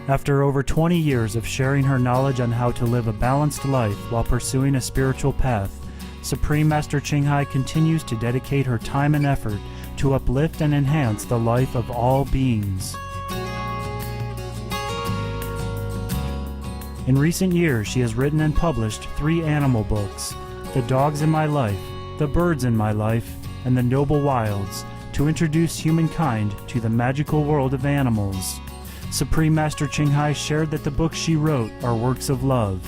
After over 20 years of sharing her knowledge on how to live a balanced life while pursuing a spiritual path, Supreme Master Ching Hai continues to dedicate her time and effort to uplift and enhance the life of all beings. In recent years, she has written and published 3 animal books, The Dogs in My Life, The Birds in My Life, and The Noble Wilds, to introduce humankind to the magical world of animals. Supreme Master Ching Hai shared that the books she wrote are works of love.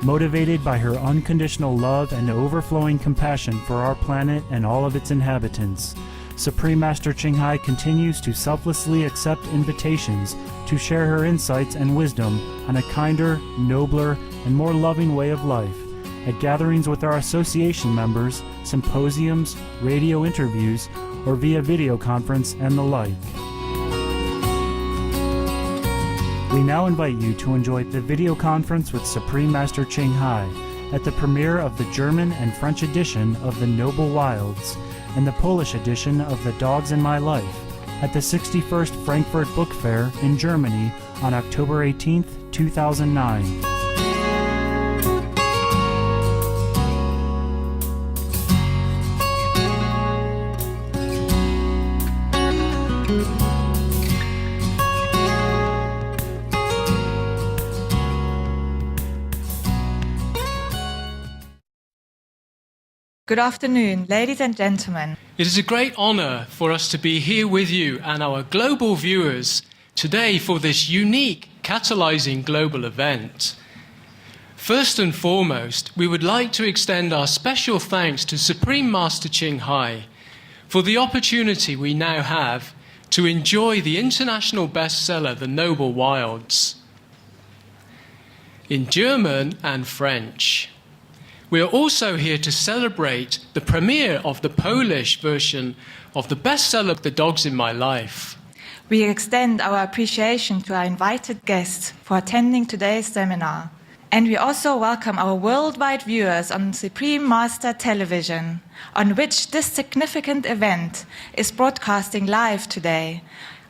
Motivated by her unconditional love and overflowing compassion for our planet and all of its inhabitants, Supreme Master Ching Hai continues to selflessly accept invitations to share her insights and wisdom on a kinder, nobler, and more loving way of life at gatherings with our association members, symposiums, radio interviews, or via video conference and the like. We now invite you to enjoy the video conference with Supreme Master Ching Hai at the premiere of the German and French edition of The Noble Wilds and the Polish edition of The Dogs in My Life at the 61st Frankfurt Book Fair in Germany on October 18, 2009. Good afternoon, ladies and gentlemen. It is a great honor for us to be here with you and our global viewers today for this unique catalyzing global event. First and foremost, we would like to extend our special thanks to Supreme Master Ching Hai for the opportunity we now have to enjoy the international bestseller The Noble Wilds in German and French. We are also here to celebrate the premiere of the Polish version of the bestseller The Dogs in My Life. We extend our appreciation to our invited guests for attending today's seminar. And we also welcome our worldwide viewers on Supreme Master Television, on which this significant event is broadcasting live today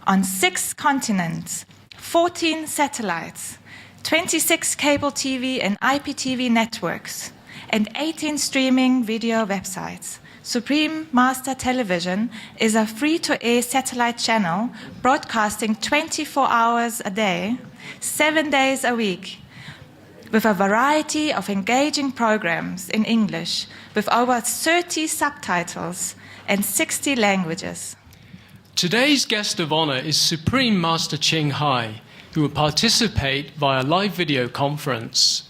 on 6 continents, 14 satellites, 26 cable TV and IPTV networks, and 18 streaming video websites. Supreme Master Television is a free-to-air satellite channel broadcasting 24 hours a day, 7 days a week, with a variety of engaging programs in English, with over 30 subtitles and 60 languages. Today's guest of honor is Supreme Master Ching Hai, who will participate via live video conference.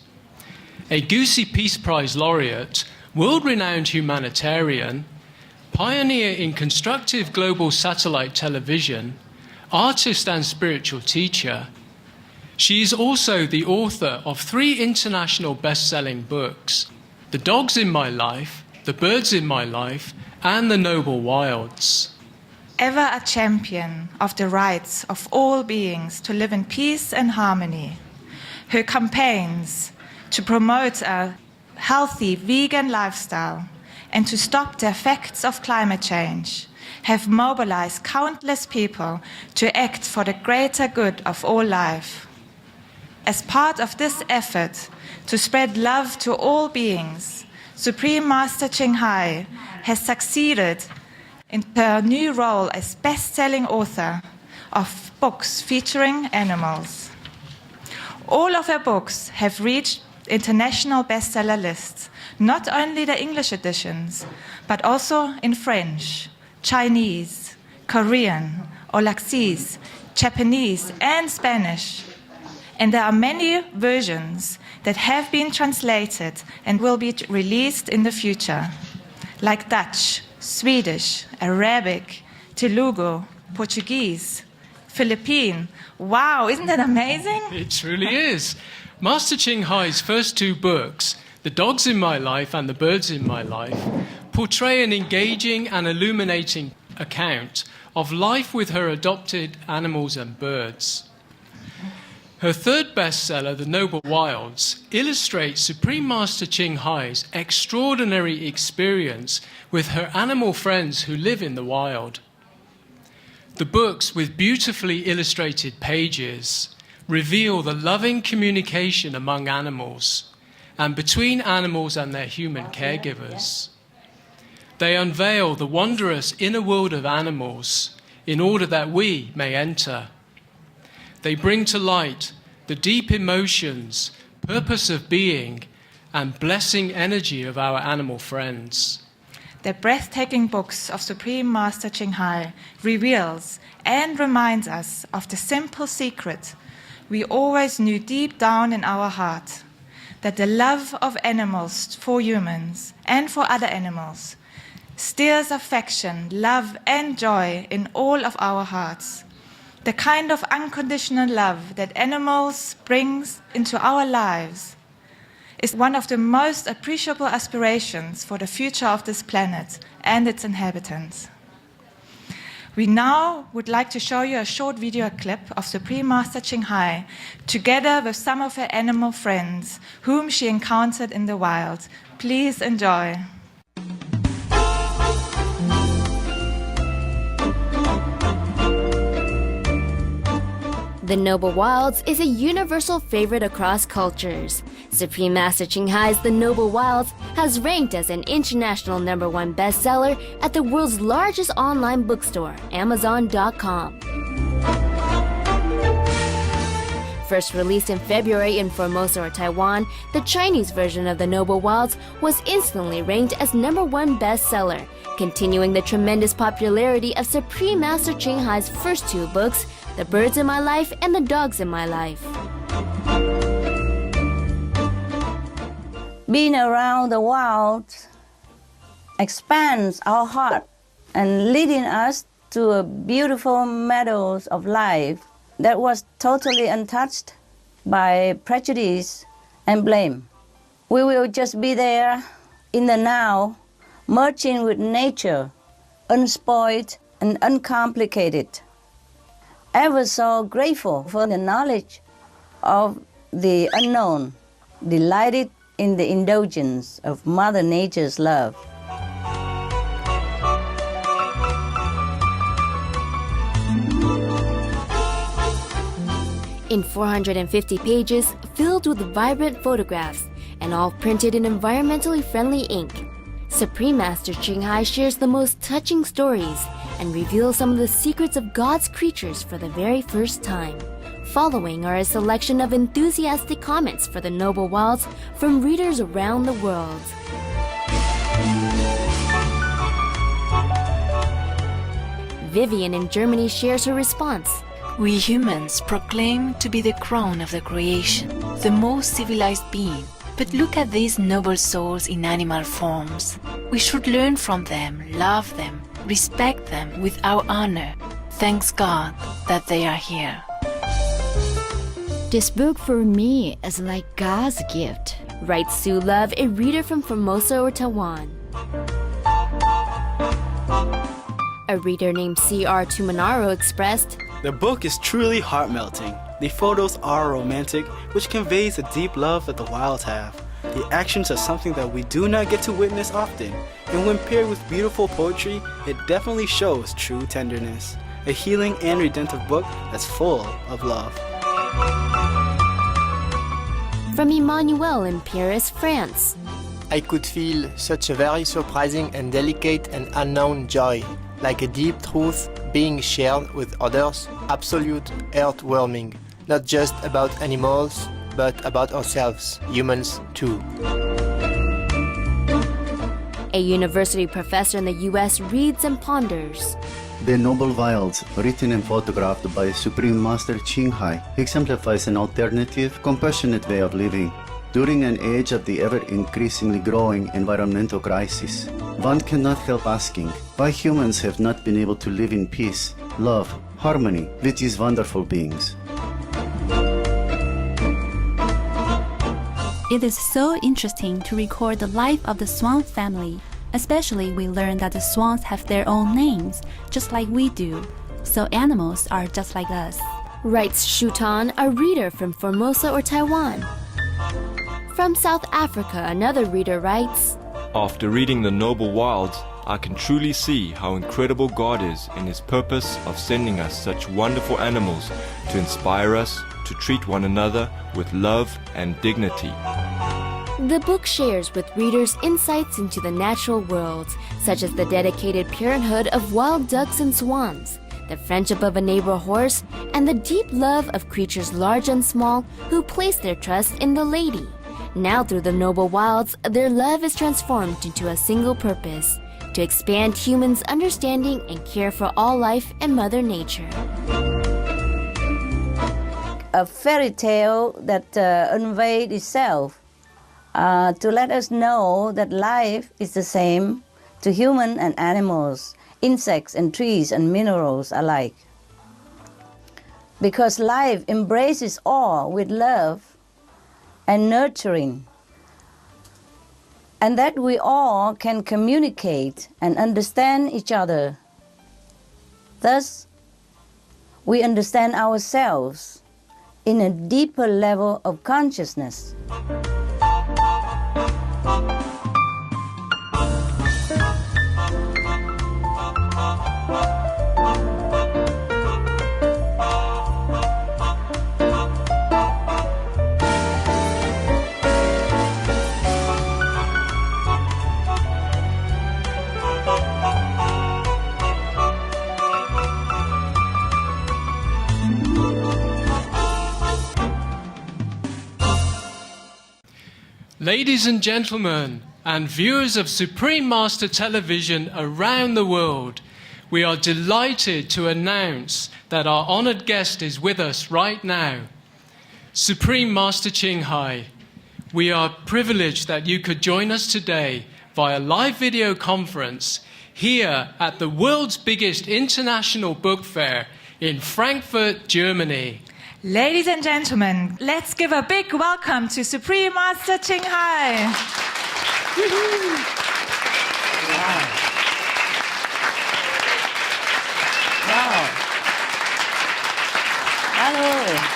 A Goosey Peace Prize laureate, world-renowned humanitarian, pioneer in constructive global satellite television, artist and spiritual teacher, she is also the author of 3 international best-selling books, The Dogs in My Life, The Birds in My Life, and The Noble Wilds. Ever a champion of the rights of all beings to live in peace and harmony, her campaigns to promote a healthy vegan lifestyle and to stop the effects of climate change have mobilized countless people to act for the greater good of all life. As part of this effort to spread love to all beings, Supreme Master Ching Hai has succeeded in her new role as best-selling author of books featuring animals. All of her books have reached international bestseller lists, not only the English editions, but also in French, Chinese, Korean, Olaxese, Japanese, and Spanish. And there are many versions that have been translated and will be released in the future, like Dutch, Swedish, Arabic, Telugu, Portuguese, Philippine. Wow, isn't that amazing? It truly is. Master Ching Hai's first 2 books, The Dogs in My Life and The Birds in My Life, portray an engaging and illuminating account of life with her adopted animals and birds. Her third bestseller, The Noble Wilds, illustrates Supreme Master Ching Hai's extraordinary experience with her animal friends who live in the wild. The books, with beautifully illustrated pages, reveal the loving communication among animals and between animals and their human caregivers. They unveil the wondrous inner world of animals in order that we may enter. They bring to light the deep emotions, purpose of being, and blessing energy of our animal friends. The breathtaking books of Supreme Master Ching Hai reveals and reminds us of the simple secret we always knew deep down in our heart, that the love of animals for humans and for other animals stirs affection, love, and joy in all of our hearts. The kind of unconditional love that animals brings into our lives is one of the most appreciable aspirations for the future of this planet and its inhabitants. We now would like to show you a short video clip of Supreme Master Ching Hai together with some of her animal friends whom she encountered in the wild. Please enjoy. The Noble Wilds is a universal favorite across cultures. Supreme Master Ching Hai's The Noble Wilds has ranked as an international #1 bestseller at the world's largest online bookstore, Amazon.com. First released in February in Formosa or Taiwan, the Chinese version of The Noble Wilds was instantly ranked as #1 bestseller, continuing the tremendous popularity of Supreme Master Ching Hai's first two books, The Birds in My Life and The Dogs in My Life. Being around the wild expands our heart and leading us to a beautiful meadows of life that was totally untouched by prejudice and blame. We will just be there in the now, merging with nature, unspoiled and uncomplicated. Ever so grateful for the knowledge of the unknown, delighted in the indulgence of Mother Nature's love. In 450 pages, filled with vibrant photographs, and all printed in environmentally friendly ink, Supreme Master Ching Hai shares the most touching stories and reveals some of the secrets of God's creatures for the very first time. Following are a selection of enthusiastic comments for the Noble Wilds from readers around the world. Vivian in Germany shares her response. We humans proclaim to be the crown of the creation, the most civilized being. But look at these noble souls in animal forms. We should learn from them, love them, respect them with our honor. Thanks God that they are here. This book for me is like God's gift, Writes Sue Love, a reader from Formosa or Taiwan. A reader named C.R. Tumanaro expressed, The book is truly heart-melting. The photos are romantic, which conveys the deep love that the wilds have. The actions are something that we do not get to witness often, and when paired with beautiful poetry, it definitely shows true tenderness. A healing and redemptive book that's full of love. From Emmanuel in Paris, France. I could feel such a very surprising and delicate and unknown joy, like a deep truth being shared with others, absolute heartwarming, not just about animals, but about ourselves, humans too. A university professor in the US reads and ponders. The Noble Wilds, written and photographed by Supreme Master Ching Hai, exemplifies an alternative, compassionate way of living. During an age of the ever-increasingly growing environmental crisis, one cannot help asking why humans have not been able to live in peace, love, harmony with these wonderful beings. It is so interesting to record the life of the swan family. Especially we learn that the swans have their own names, just like we do. So animals are just like us. Writes Shutan, a reader from Formosa or Taiwan. From South Africa, another reader writes, After reading The Noble Wilds, I can truly see how incredible God is in His purpose of sending us such wonderful animals to inspire us to treat one another with love and dignity. The book shares with readers insights into the natural world, such as the dedicated parenthood of wild ducks and swans, the friendship of a neighbor horse, and the deep love of creatures large and small who place their trust in the lady. Now through the noble wilds, their love is transformed into a single purpose, to expand humans' understanding and care for all life and Mother Nature. A fairy tale that unveiled itself to let us know that life is the same to human and animals, insects and trees and minerals alike. Because life embraces all with love and nurturing, and that we all can communicate and understand each other. Thus, we understand ourselves in a deeper level of consciousness. Ladies and gentlemen, and viewers of Supreme Master Television around the world, we are delighted to announce that our honored guest is with us right now. Supreme Master Qinghai, we are privileged that you could join us today via live video conference here at the world's biggest international book fair in Frankfurt, Germany. Ladies and gentlemen, let's give a big welcome to Supreme Master Qinghai. Wow. Wow. Hello.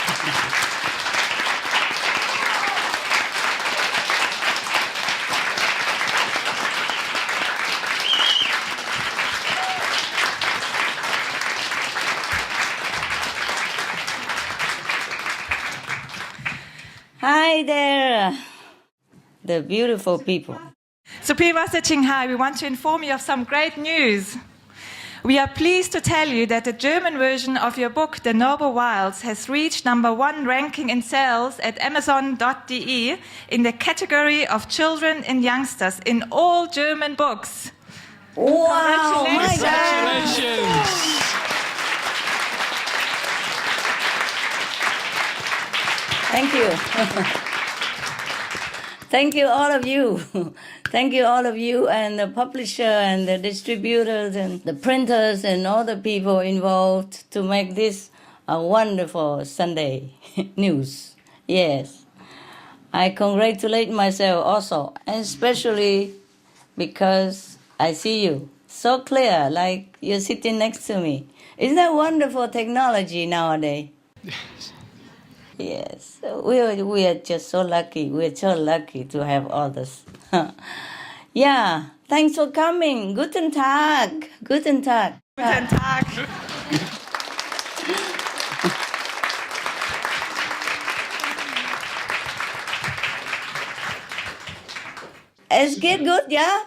Hi there, the beautiful people. Supreme Master Qinghai, we want to inform you of some great news. We are pleased to tell you that the German version of your book, The Noble Wilds, has reached #1 ranking in sales at Amazon.de in the category of children and youngsters in all German books. Wow! Congratulations! Thank you. Thank you, all of you. Thank you, all of you, and the publisher and the distributors and the printers and all the people involved to make this a wonderful Sunday news. Yes. I congratulate myself also, and especially because I see you so clear, like you're sitting next to me. Isn't that wonderful technology nowadays? Yes, we are just so lucky. We're so lucky to have all this. Yeah, thanks for coming. Guten Tag. Guten Tag. Guten Tag. Es geht gut, ja?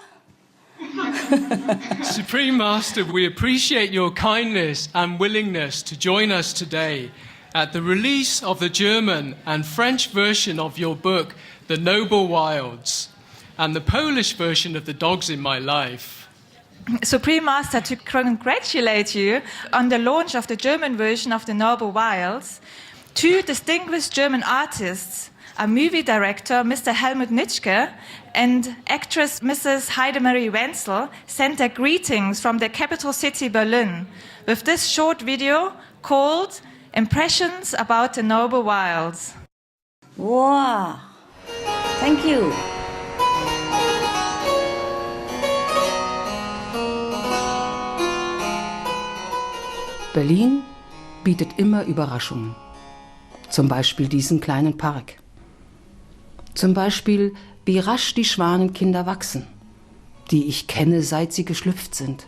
Supreme Master, we appreciate your kindness and willingness to join us today at the release of the German and French version of your book, The Noble Wilds, and the Polish version of The Dogs in My Life. Supreme Master, to congratulate you on the launch of the German version of The Noble Wilds, 2 distinguished German artists, a movie director, Mr. Helmut Nitschke, and actress Mrs. Heidemarie Wenzel, sent their greetings from the capital city, Berlin, with this short video called Impressions about the Noble Wilds. Wow. Thank you. Berlin bietet immer Überraschungen. Zum Beispiel diesen kleinen Park. Zum Beispiel, wie rasch die Schwanenkinder wachsen. die ich kenne, seit sie geschlüpft sind.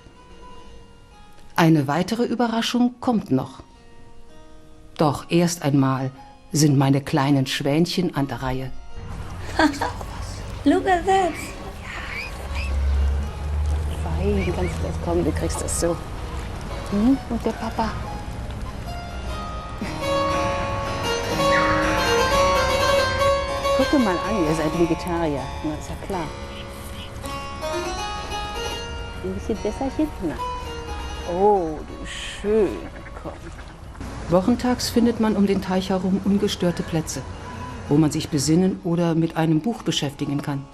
Eine weitere Überraschung kommt noch. Doch erst einmal sind meine kleinen Schwänchen an der Reihe. Look at that! Fein, kannst du das kommen, du kriegst das so. Und der Papa. Guck dir mal an, ihr seid Vegetarier. Na, ist ja klar. Ein bisschen Wässerchen? Na. Oh, du schön. Komm. Wochentags findet man um den Teich herum ungestörte Plätze, wo man sich besinnen oder mit einem Buch beschäftigen kann.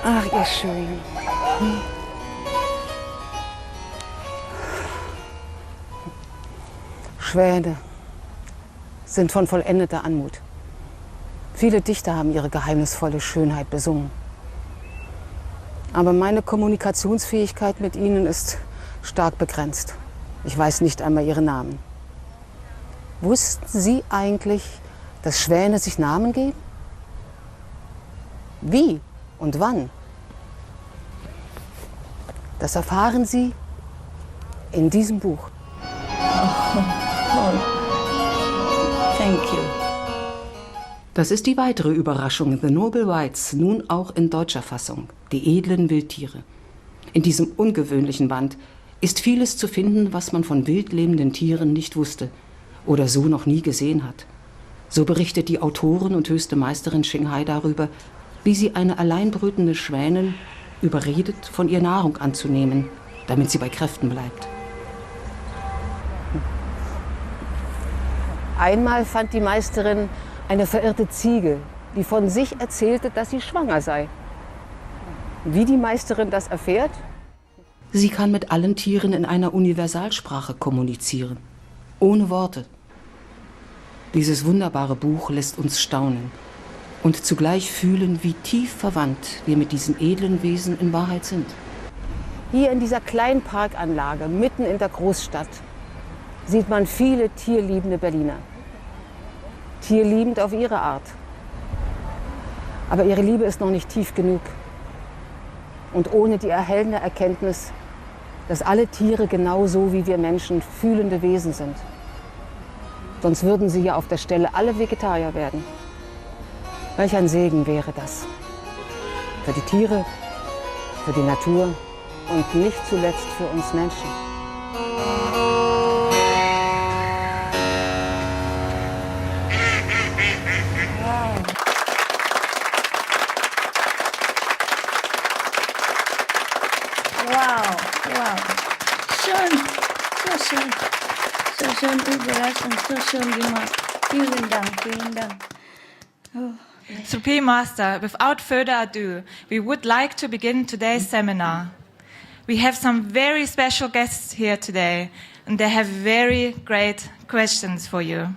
Ach, ihr Schön. Schwäne sind von vollendeter Anmut. Viele Dichter haben ihre geheimnisvolle Schönheit besungen. Aber meine Kommunikationsfähigkeit mit ihnen ist stark begrenzt. Ich weiß nicht einmal ihre Namen. Wussten Sie eigentlich, dass Schwäne sich Namen geben? Wie und wann? Das erfahren Sie in diesem Buch. Thank you. Das ist die weitere Überraschung, The Noble Wights, nun auch in deutscher Fassung, die edlen Wildtiere. In diesem ungewöhnlichen Band ist vieles zu finden, was man von wild lebenden Tieren nicht wusste oder so noch nie gesehen hat. So berichtet die Autorin und höchste Meisterin Xinghai darüber, wie sie eine alleinbrütende Schwänin überredet, von ihr Nahrung anzunehmen, damit sie bei Kräften bleibt. Einmal fand die Meisterin eine verirrte Ziege, die von sich erzählte, dass sie schwanger sei. Wie die Meisterin das erfährt? Sie kann mit allen Tieren in einer Universalsprache kommunizieren, ohne Worte. Dieses wunderbare Buch lässt uns staunen und zugleich fühlen, wie tief verwandt wir mit diesen edlen Wesen in Wahrheit sind. Hier in dieser kleinen Parkanlage, mitten in der Großstadt, sieht man viele tierliebende Berliner. Tierliebend auf ihre Art. Aber ihre Liebe ist noch nicht tief genug. Und ohne die erhellende Erkenntnis, dass alle Tiere genauso wie wir Menschen fühlende Wesen sind. Sonst würden sie ja auf der Stelle alle Vegetarier werden. Welch ein Segen wäre das. Für die Tiere, für die Natur und nicht zuletzt für uns Menschen. Wow, wow. Schön, so schön. So schön überrascht und so schön gemacht. Vielen Dank, vielen Dank. Oh. Supreme Master, without further ado, we would like to begin today's seminar. We have some very special guests here today, and they have very great questions for you.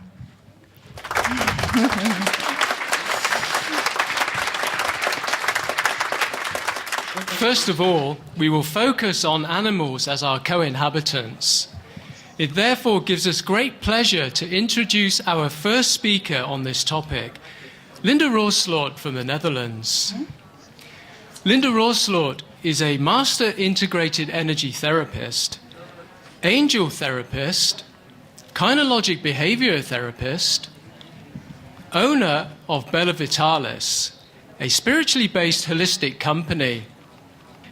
First of all, we will focus on animals as our co-inhabitants. It therefore gives us great pleasure to introduce our first speaker on this topic, Linda Rooslort from the Netherlands. Linda Rooslort is a master integrated energy therapist, angel therapist, kinologic behavior therapist, owner of Bella Vitalis, a spiritually based holistic company.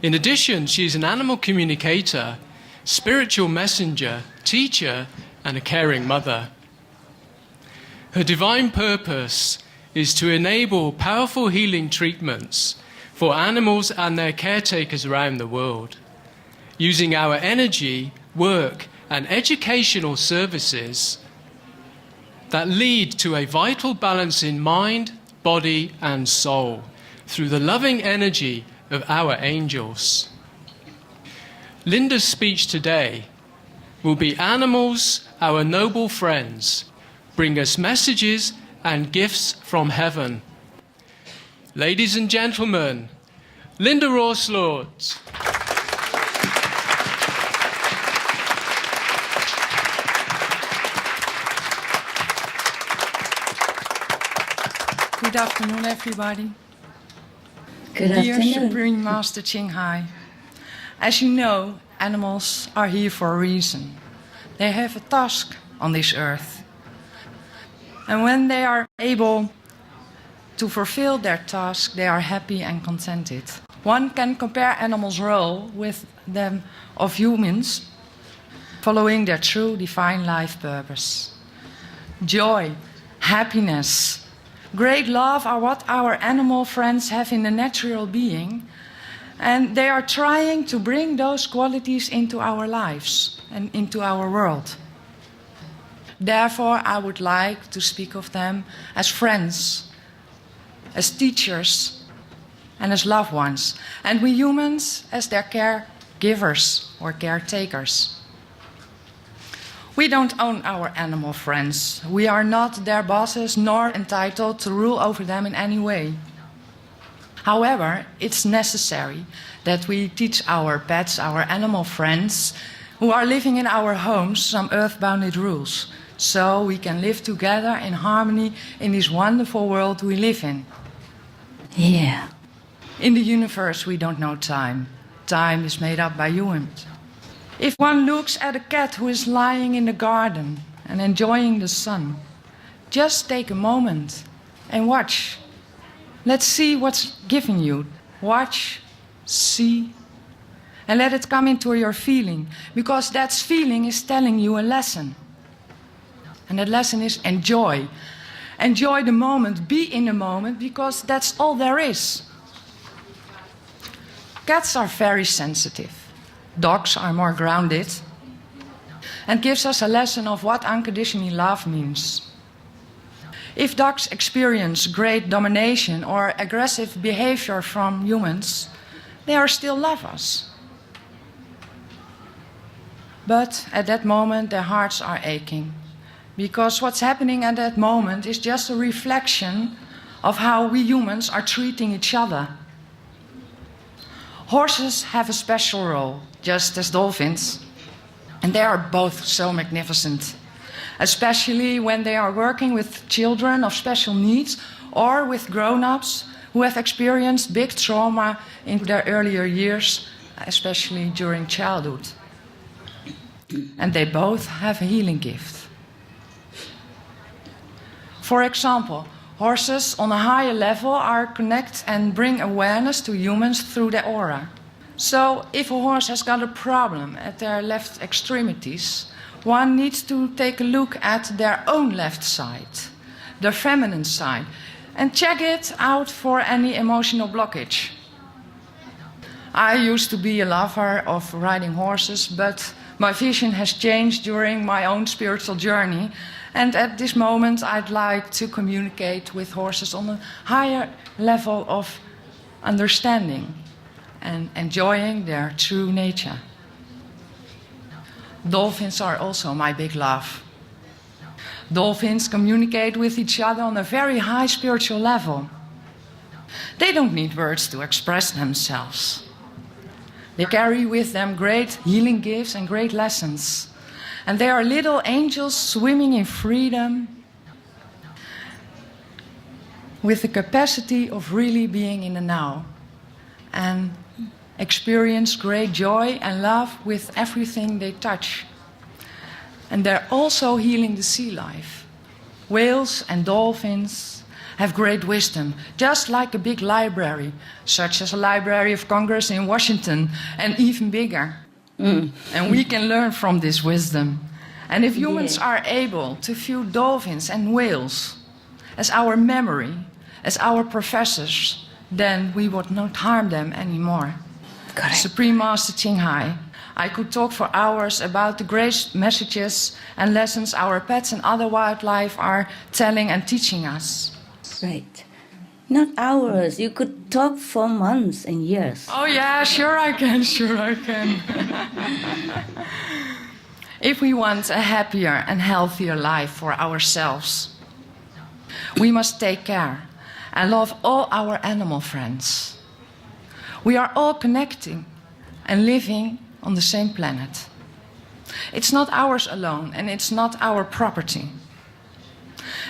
In addition, she is an animal communicator, spiritual messenger, teacher, and a caring mother. Her divine purpose is to enable powerful healing treatments for animals and their caretakers around the world, using our energy, work, and educational services that lead to a vital balance in mind, body, and soul through the loving energy of our angels. Linda's speech today will be Animals, Our Noble Friends, Bring Us Messages and Gifts from Heaven. Ladies and gentlemen, Linda Rooslort. Good afternoon, everybody. Good Dear afternoon. Supreme Master Qinghai, as you know, animals are here for a reason. They have a task on this earth. And when they are able to fulfill their task, they are happy and contented. One can compare animals' role with them of humans, following their true divine life purpose. Joy, happiness, great love are what our animal friends have in the natural being, and they are trying to bring those qualities into our lives and into our world. Therefore, I would like to speak of them as friends, as teachers, and as loved ones, and we humans as their caregivers or caretakers. We don't own our animal friends. We are not their bosses nor entitled to rule over them in any way. However, it's necessary that we teach our pets, our animal friends, who are living in our homes, some earth-bounded rules, so we can live together in harmony in this wonderful world we live in. Yeah. In the universe, we don't know time. Time is made up by humans. If one looks at a cat who is lying in the garden and enjoying the sun, just take a moment and watch. Let's see what's given you. Watch, see, and let it come into your feeling, because that feeling is telling you a lesson. And that lesson is enjoy. Enjoy the moment, be in the moment, because that's all there is. Cats are very sensitive. Dogs are more grounded and gives us a lesson of what unconditional love means. If dogs experience great domination or aggressive behavior from humans, they are still love us. But at that moment, their hearts are aching, because what's happening at that moment is just a reflection of how we humans are treating each other. Horses have a special role, just as dolphins, and they are both so magnificent, especially when they are working with children of special needs or with grown-ups who have experienced big trauma in their earlier years, especially during childhood. And they both have a healing gift. For example, horses on a higher level are connect and bring awareness to humans through their aura. So if a horse has got a problem at their left extremities, one needs to take a look at their own left side, their feminine side, and check it out for any emotional blockage. I used to be a lover of riding horses, but my vision has changed during my own spiritual journey. And at this moment, I'd like to communicate with horses on a higher level of understanding and enjoying their true nature. Dolphins are also my big love. Dolphins communicate with each other on a very high spiritual level. They don't need words to express themselves. They carry with them great healing gifts and great lessons. And they are little angels swimming in freedom with the capacity of really being in the now and experience great joy and love with everything they touch. And they're also healing the sea life. Whales and dolphins have great wisdom, just like a big library, such as a Library of Congress in Washington, and even bigger. And we can learn from this wisdom. And if humans are able to view dolphins and whales as our memory, as our professors, then we would not harm them anymore. Supreme Master Qinghai, I could talk for hours about the great messages and lessons our pets and other wildlife are telling and teaching us. Right. Not hours. You could talk for months and years. Oh yeah, sure I can, sure I can. If we want a happier and healthier life for ourselves, we must take care and love all our animal friends. We are all connecting and living on the same planet. It's not ours alone, and it's not our property.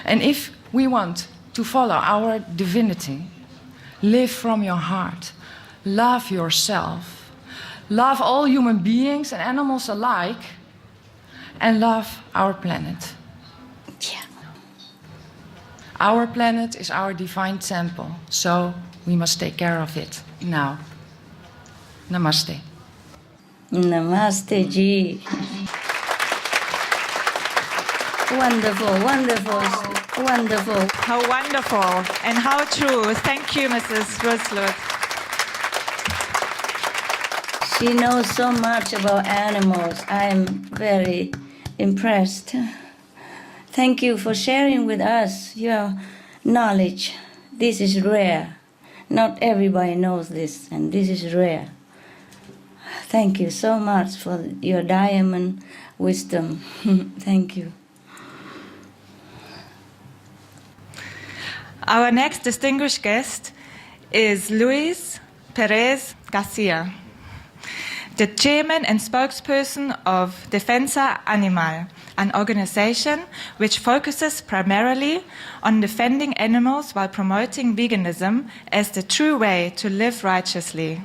And if we want to follow our divinity, Live from your heart. Love yourself. Love all human beings and animals alike. And love our planet. Yeah. Our planet is our divine temple, so we must take care of it now. Namaste. Namaste ji. Wonderful, wonderful, wonderful. How wonderful and how true. Thank you, Mrs. Ruslut. She knows so much about animals. I am very impressed. Thank you for sharing with us your knowledge. This is rare. Not everybody knows this, and this is rare. Thank you so much for your diamond wisdom. Thank you. Our next distinguished guest is Luis Perez Garcia, the chairman and spokesperson of Defensa Animal, an organization which focuses primarily on defending animals while promoting veganism as the true way to live righteously.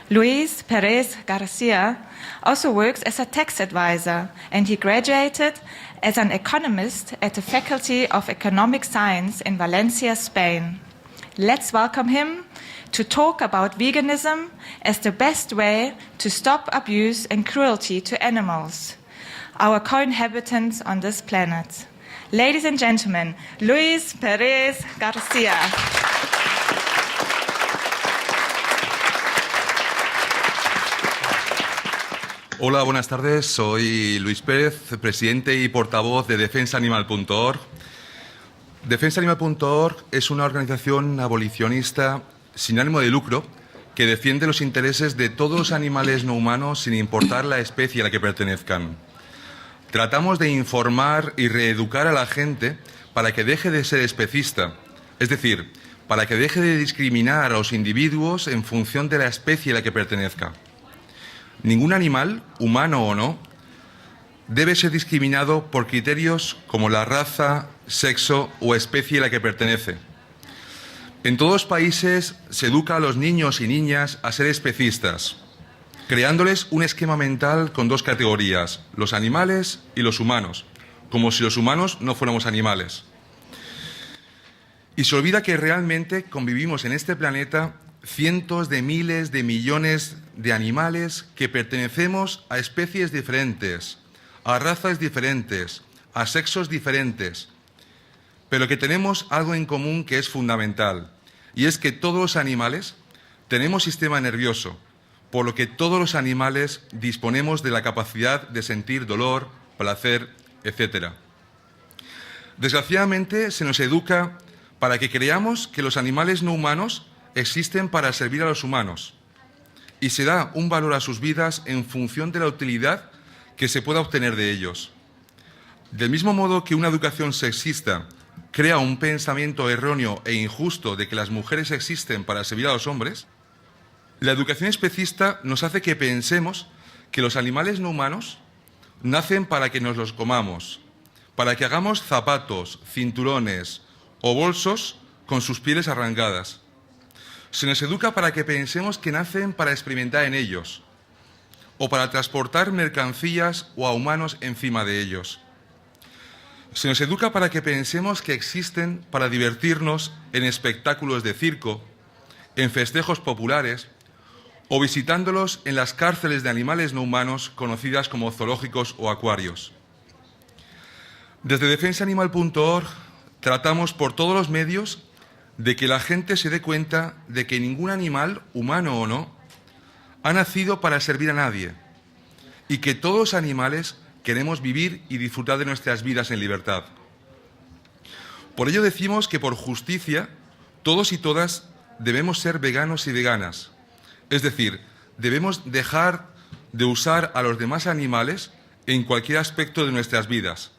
Luis Perez Garcia also works as a tax advisor, and he graduated as an economist at the Faculty of Economic Science in Valencia, Spain. Let's welcome him to talk about veganism as the best way to stop abuse and cruelty to animals, our co-inhabitants on this planet. Ladies and gentlemen, Luis Perez Garcia. Hola, buenas tardes. Soy Luis Pérez, presidente y portavoz de defensaanimal.org. Defensaanimal.org es una organización abolicionista sin ánimo de lucro que defiende los intereses de todos los animales no humanos sin importar la especie a la que pertenezcan. Tratamos de informar y reeducar a la gente para que deje de ser especista, es decir, para que deje de discriminar a los individuos en función de la especie a la que pertenezca. Ningún animal, humano o no, debe ser discriminado por criterios como la raza, sexo o especie a la que pertenece. En todos los países se educa a los niños y niñas a ser especistas, creándoles un esquema mental con dos categorías, los animales y los humanos, como si los humanos no fuéramos animales. Y se olvida que realmente convivimos en este planeta cientos de miles de millones de animales que pertenecemos a especies diferentes, a razas diferentes, a sexos diferentes, pero que tenemos algo en común que es fundamental, y es que todos los animales tenemos sistema nervioso, por lo que todos los animales disponemos de la capacidad de sentir dolor, placer, etc. Desgraciadamente se nos educa para que creamos que los animales no humanos existen para servir a los humanos y se da un valor a sus vidas en función de la utilidad que se pueda obtener de ellos. Del mismo modo que una educación sexista crea un pensamiento erróneo e injusto de que las mujeres existen para servir a los hombres, la educación especista nos hace que pensemos que los animales no humanos nacen para que nos los comamos, para que hagamos zapatos, cinturones o bolsos con sus pieles arrancadas. Se nos educa para que pensemos que nacen para experimentar en ellos, o para transportar mercancías o a humanos encima de ellos. Se nos educa para que pensemos que existen para divertirnos en espectáculos de circo, en festejos populares, o visitándolos en las cárceles de animales no humanos conocidas como zoológicos o acuarios. Desde defensaanimal.org tratamos por todos los medios de que la gente se dé cuenta de que ningún animal, humano o no, ha nacido para servir a nadie y que todos los animales queremos vivir y disfrutar de nuestras vidas en libertad. Por ello decimos que por justicia todos y todas debemos ser veganos y veganas, es decir, debemos dejar de usar a los demás animales en cualquier aspecto de nuestras vidas,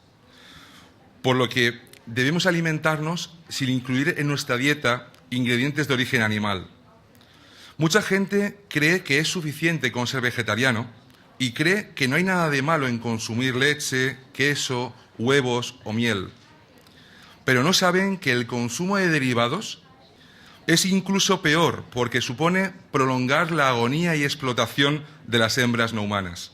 por lo que debemos alimentarnos sin incluir en nuestra dieta ingredientes de origen animal. Mucha gente cree que es suficiente con ser vegetariano y cree que no hay nada de malo en consumir leche, queso, huevos o miel. Pero no saben que el consumo de derivados Es incluso peor porque supone prolongar la agonía y explotación de las hembras no humanas.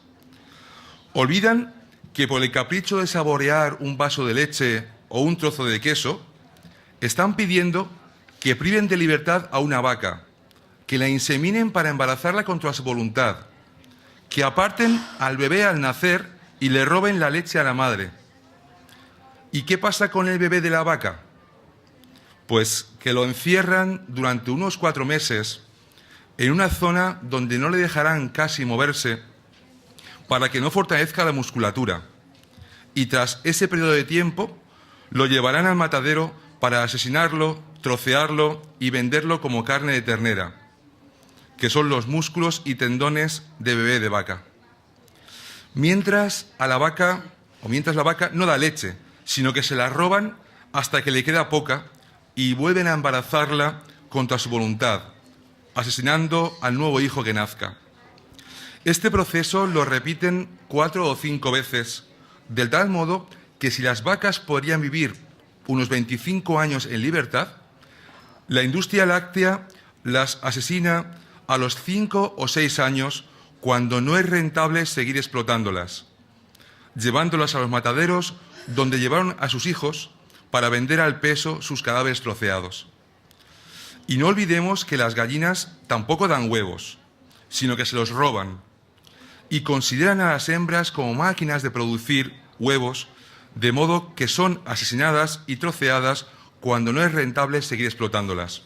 Olvidan que por el capricho de saborear un vaso de leche o un trozo de queso, están pidiendo que priven de libertad a una vaca, que la inseminen para embarazarla contra su voluntad, que aparten al bebé al nacer y le roben la leche a la madre. ¿Y qué pasa con el bebé de la vaca? Pues que lo encierran durante unos 4 meses en una zona donde no le dejarán casi moverse para que no fortalezca la musculatura. Y tras ese periodo de tiempo, lo llevarán al matadero para asesinarlo, trocearlo y venderlo como carne de ternera, que son los músculos y tendones de bebé de vaca. Mientras la vaca no da leche, sino que se la roban hasta que le queda poca y vuelven a embarazarla contra su voluntad, asesinando al nuevo hijo que nazca. Este proceso lo repiten 4 o 5 veces, de tal modo que si las vacas podrían vivir unos 25 años en libertad, la industria láctea las asesina a los 5 o 6 años cuando no es rentable seguir explotándolas, llevándolas a los mataderos donde llevaron a sus hijos para vender al peso sus cadáveres troceados. Y no olvidemos que las gallinas tampoco dan huevos, sino que se los roban y consideran a las hembras como máquinas de producir huevos, de modo que son asesinadas y troceadas cuando no es rentable seguir explotándolas.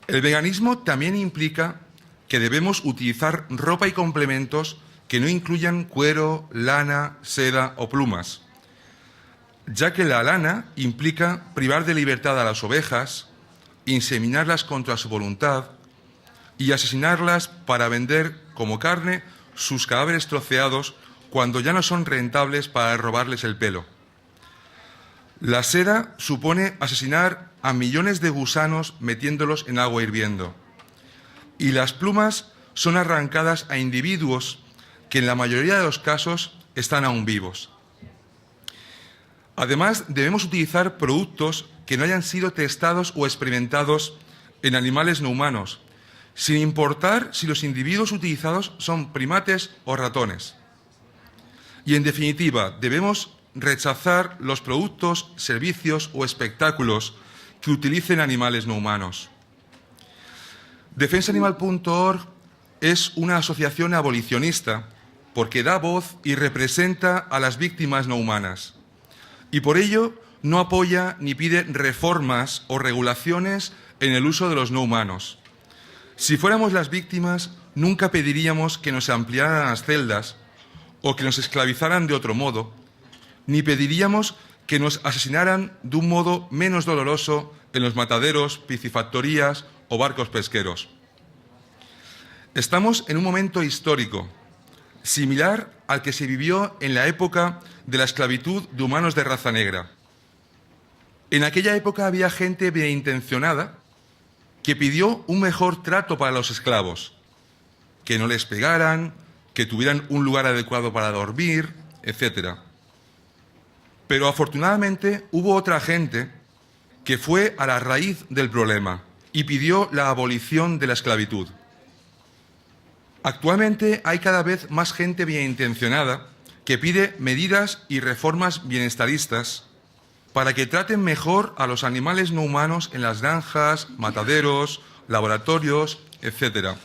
El veganismo también implica que debemos utilizar ropa y complementos que no incluyan cuero, lana, seda o plumas, ya que la lana implica privar de libertad a las ovejas, inseminarlas contra su voluntad y asesinarlas para vender como carne sus cadáveres troceados cuando ya no son rentables para robarles el pelo. La seda supone asesinar a millones de gusanos metiéndolos en agua hirviendo. Y las plumas son arrancadas a individuos que en la mayoría de los casos están aún vivos. Además, debemos utilizar productos que no hayan sido testados o experimentados en animales no humanos, sin importar si los individuos utilizados son primates o ratones. Y en definitiva, debemos rechazar los productos, servicios o espectáculos que utilicen animales no humanos. Defensaanimal.org es una asociación abolicionista porque da voz y representa a las víctimas no humanas. Y por ello no apoya ni pide reformas o regulaciones en el uso de los no humanos. Si fuéramos las víctimas, nunca pediríamos que nos ampliaran las celdas o que nos esclavizaran de otro modo, ni pediríamos que nos asesinaran de un modo menos doloroso en los mataderos, piscifactorías o barcos pesqueros. Estamos en un momento histórico, similar al que se vivió en la época de la esclavitud de humanos de raza negra. En aquella época había gente bienintencionada que pidió un mejor trato para los esclavos, que no les pegaran, que tuvieran un lugar adecuado para dormir, etc. Pero afortunadamente hubo otra gente que fue a la raíz del problema y pidió la abolición de la esclavitud. Actualmente hay cada vez más gente bienintencionada que pide medidas y reformas bienestaristas para que traten mejor a los animales no humanos en las granjas, mataderos, laboratorios, etc.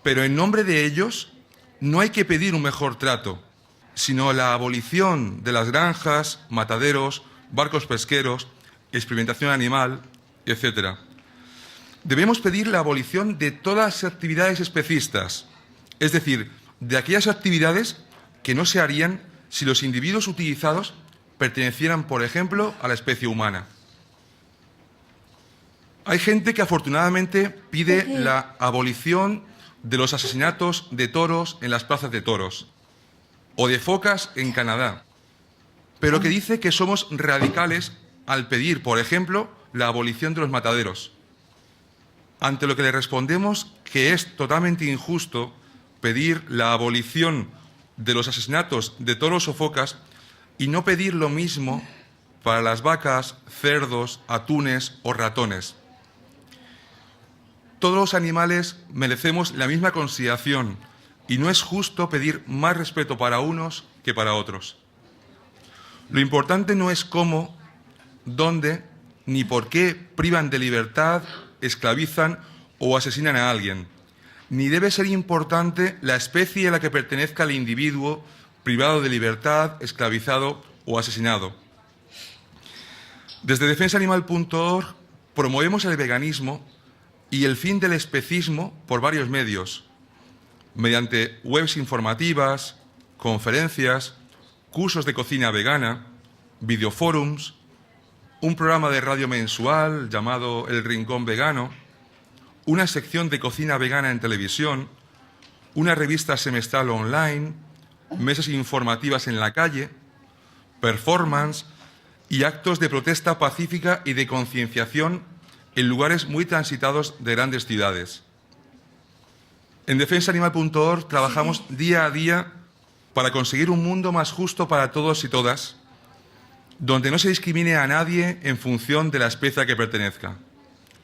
Pero en nombre de ellos no hay que pedir un mejor trato, sino la abolición de las granjas, mataderos, barcos pesqueros, experimentación animal, etc. Debemos pedir la abolición de todas las actividades especistas, es decir, de aquellas actividades que no se harían si los individuos utilizados pertenecieran, por ejemplo, a la especie humana. Hay gente que afortunadamente pide la abolición de los asesinatos de toros en las plazas de toros o de focas en Canadá, pero que dice que somos radicales al pedir, por ejemplo, la abolición de los mataderos. Ante lo que le respondemos que es totalmente injusto pedir la abolición de los asesinatos de toros o focas y no pedir lo mismo para las vacas, cerdos, atunes o ratones. Todos los animales merecemos la misma consideración y no es justo pedir más respeto para unos que para otros. Lo importante no es cómo, dónde ni por qué privan de libertad, esclavizan o asesinan a alguien, ni debe ser importante la especie a la que pertenezca el individuo privado de libertad, esclavizado o asesinado. Desde defensaanimal.org promovemos el veganismo y el fin del especismo por varios medios, mediante webs informativas, conferencias, cursos de cocina vegana, videoforums, un programa de radio mensual llamado El Rincón Vegano, una sección de cocina vegana en televisión, una revista semestral online, mesas informativas en la calle, performance y actos de protesta pacífica y de concienciación en lugares muy transitados de grandes ciudades. En defensaanimal.org trabajamos día a día para conseguir un mundo más justo para todos y todas, donde no se discrimine a nadie en función de la especie a que pertenezca.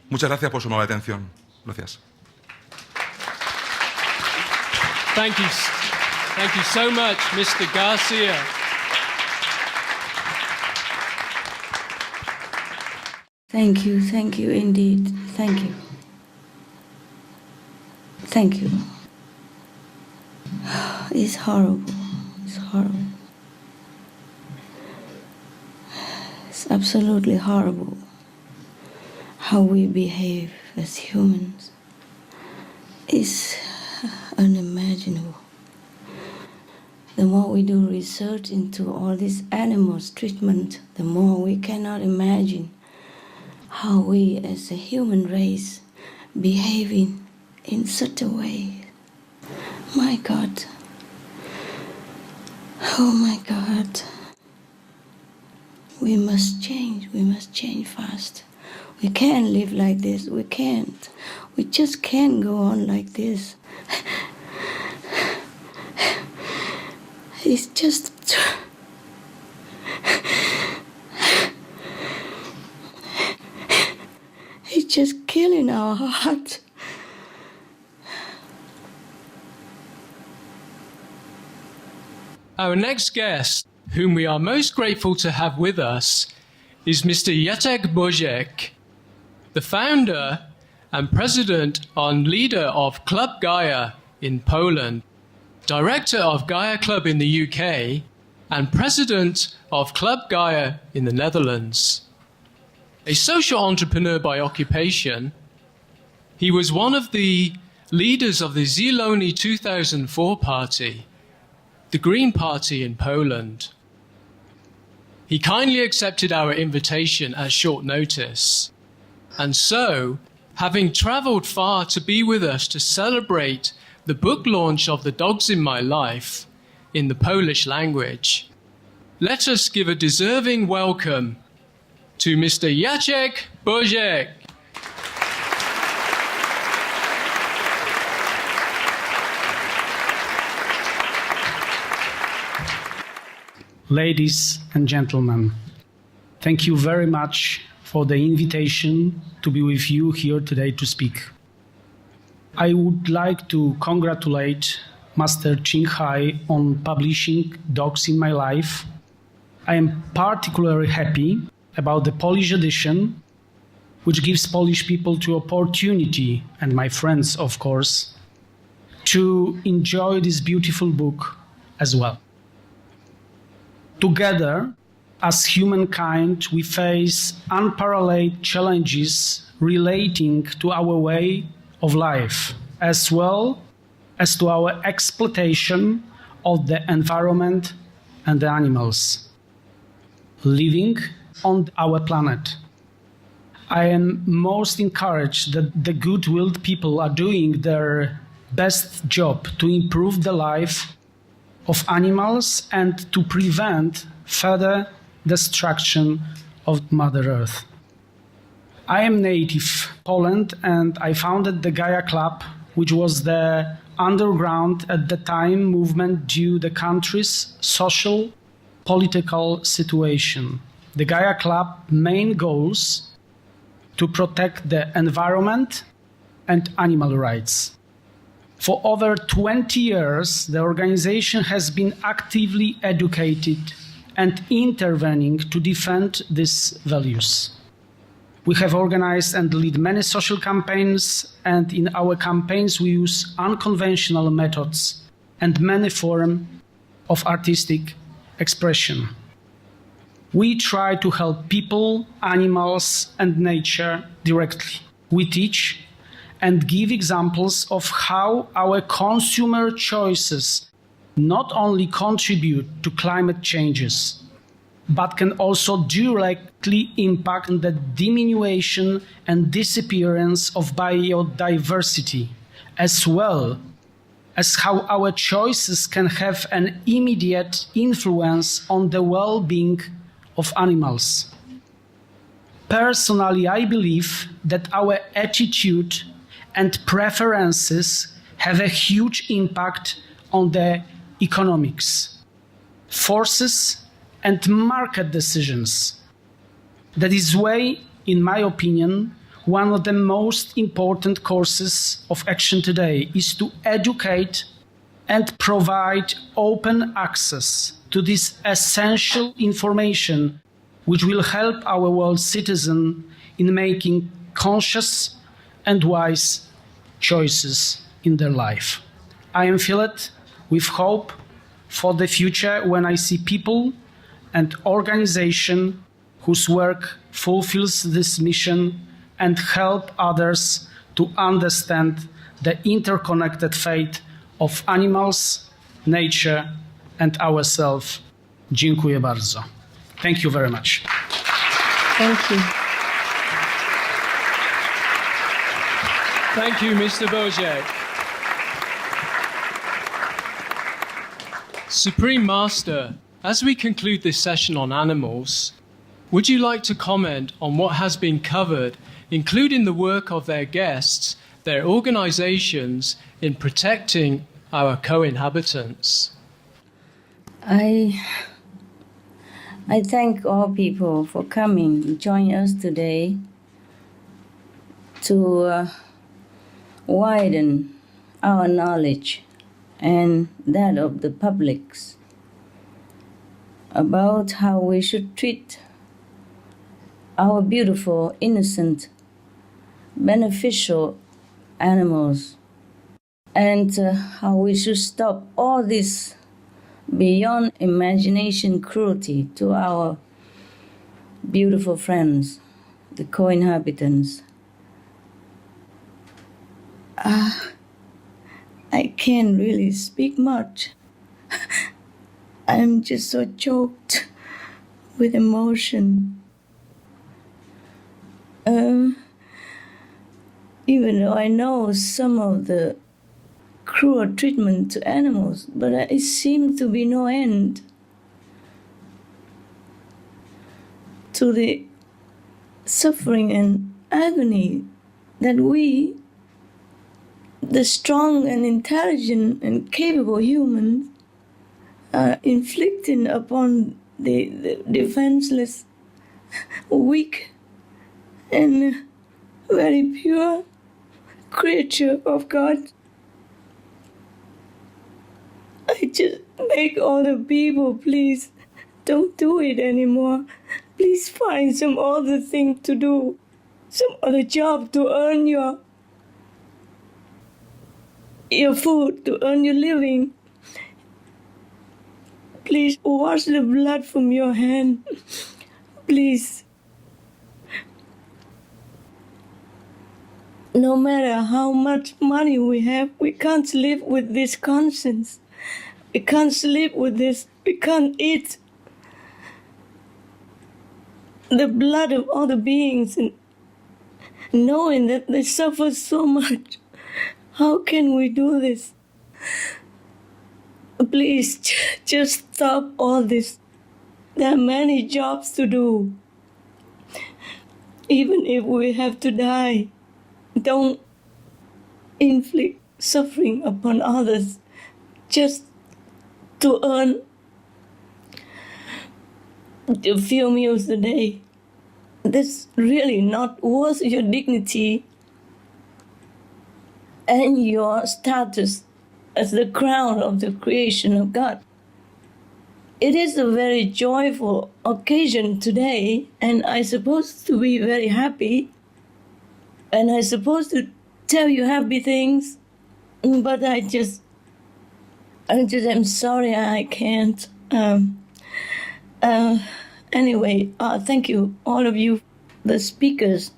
Muchas gracias por su amable atención. Gracias. Thank you so much, Mr. Garcia. Thank you indeed. Thank you. Thank you. It's horrible. It's horrible. It's absolutely horrible how we behave as humans. It's unimaginable. The more we do research into all these animals' treatment, the more we cannot imagine how we as a human race behaving in such a way. My God. Oh my God. We must change fast. We can't live like this. We can't. We just can't go on like this. It's just... It's just killing our heart. Our next guest, whom we are most grateful to have with us, is Mr. Jacek Bożek, the founder and president and leader of Club Gaia in Poland, director of Gaia Club in the UK, and president of Club Gaia in the Netherlands. A social entrepreneur by occupation, he was one of the leaders of the Zieloni 2004 party, the Green Party in Poland. He kindly accepted our invitation at short notice, and so, having travelled far to be with us to celebrate the book launch of The Dogs in My Life in the Polish language, let us give a deserving welcome to Mr. Jacek Bożek. Ladies and gentlemen, thank you very much for the invitation to be with you here today to speak. I would like to congratulate Master Qinghai on publishing Dogs in My Life. I am particularly happy about the Polish edition, which gives Polish people the opportunity, and my friends of course, to enjoy this beautiful book as well. Together, as humankind, we face unparalleled challenges relating to our way of life, as well as to our exploitation of the environment and the animals living on our planet. I am most encouraged that the good-willed people are doing their best job to improve the life of animals and to prevent further destruction of Mother Earth. I am native Poland and I founded the Gaia Club, which was the underground at the time movement due to the country's social, political situation. the Gaia Club main goals to protect the environment and animal rights. For over 20 years, the organization has been actively educated and intervening to defend these values. We have organized and lead many social campaigns, and in our campaigns we use unconventional methods and many forms of artistic expression. We try to help people, animals, and nature directly. We teach and give examples of how our consumer choices not only contribute to climate changes, but can also directly impact the diminution and disappearance of biodiversity, as well as how our choices can have an immediate influence on the well-being of animals. Personally, I believe that our attitude and preferences have a huge impact on the economics, forces, and market decisions. That is why, in my opinion, one of the most important courses of action today is to educate and provide open access to this essential information which will help our world citizens in making conscious and wise choices in their life. I am filled with hope for the future when I see people and organizations whose work fulfills this mission and help others to understand the interconnected fate of animals, nature, and ourselves. Dziękuję bardzo. Thank you very much. Thank you. Thank you, Mr. Bojack. Supreme Master, as we conclude this session on animals, would you like to comment on what has been covered, including the work of their guests, their organizations in protecting our co-inhabitants? I thank all people for coming and joining us today to widen our knowledge and that of the publics about how we should treat our beautiful, innocent, beneficial animals, and how we should stop all this beyond imagination cruelty to our beautiful friends, the co-inhabitants. I can't really speak much. I'm just so choked with emotion. Even though I know some of the cruel treatment to animals, but it seems to be no end to the suffering and agony that we, the strong and intelligent and capable humans, are inflicting upon the defenseless, weak, and very pure creature of God. I just beg all the people, please, don't do it anymore. Please find some other thing to do, some other job to earn your food, to earn your living. Please wash the blood from your hand. Please. No matter how much money we have, we can't live with this conscience. We can't sleep with this. We can't eat the blood of other beings and knowing that they suffer so much. How can we do this? Please, just stop all this. There are many jobs to do. Even if we have to die, don't inflict suffering upon others just to earn a few meals a day. That's really not worth your dignity and your status as the crown of the creation of God. It is a very joyful occasion today, and I'm supposed to be very happy, and I'm supposed to tell you happy things, but I just am sorry I can't. Anyway, thank you, all of you, the speakers,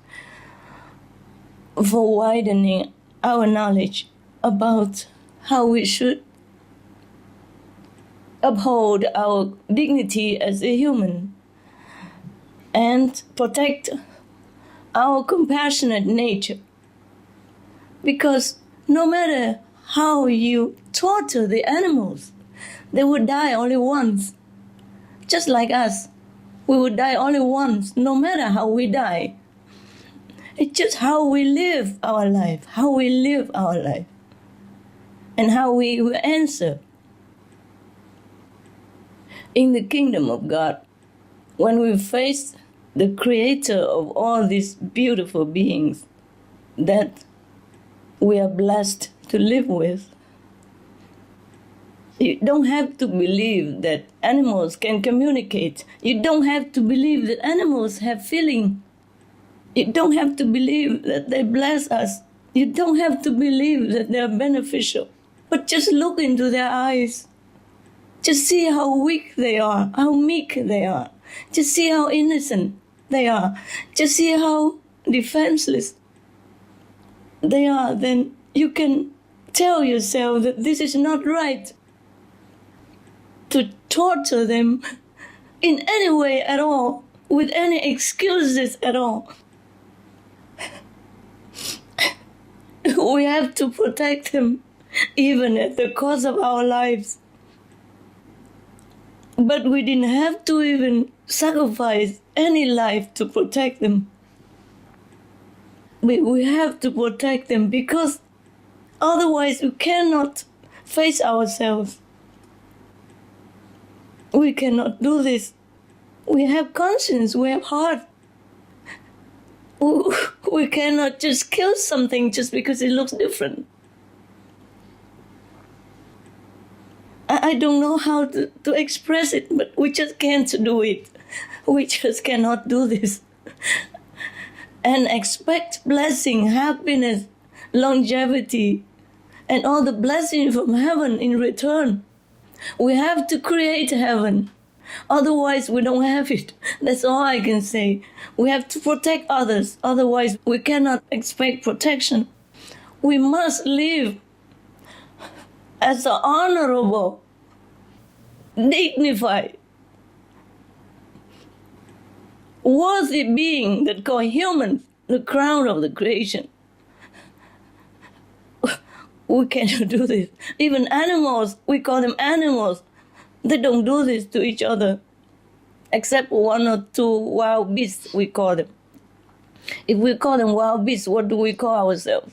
for widening our knowledge about how we should uphold our dignity as a human and protect our compassionate nature. Because no matter how you torture the animals, they would die only once. Just like us, we would die only once, no matter how we die. It's just how we live our life, and how we will answer. In the kingdom of God, when we face the creator of all these beautiful beings that we are blessed to live with, you don't have to believe that animals can communicate. You don't have to believe that animals have feeling. You don't have to believe that they bless us. You don't have to believe that they are beneficial. But just look into their eyes. Just see how weak they are, how meek they are. Just see how innocent they are. Just see how defenseless they are. Then you can tell yourself that this is not right. To torture them in any way at all, with any excuses at all. We have to protect them, even at the cost of our lives. But we didn't have to even sacrifice any life to protect them. We have to protect them because otherwise we cannot face ourselves. We cannot do this. We have conscience, we have heart. We cannot just kill something just because it looks different. I don't know how to express it, but we just can't do it. We just cannot do this. And expect blessing, happiness, longevity, and all the blessings from heaven in return. We have to create heaven. Otherwise, we don't have it. That's all I can say. We have to protect others. Otherwise, we cannot expect protection. We must live as an honorable, dignified, worthy being that call humans the crown of the creation. We cannot do this. Even animals, we call them animals. They don't do this to each other. Except one or two wild beasts, we call them. If we call them wild beasts, what do we call ourselves?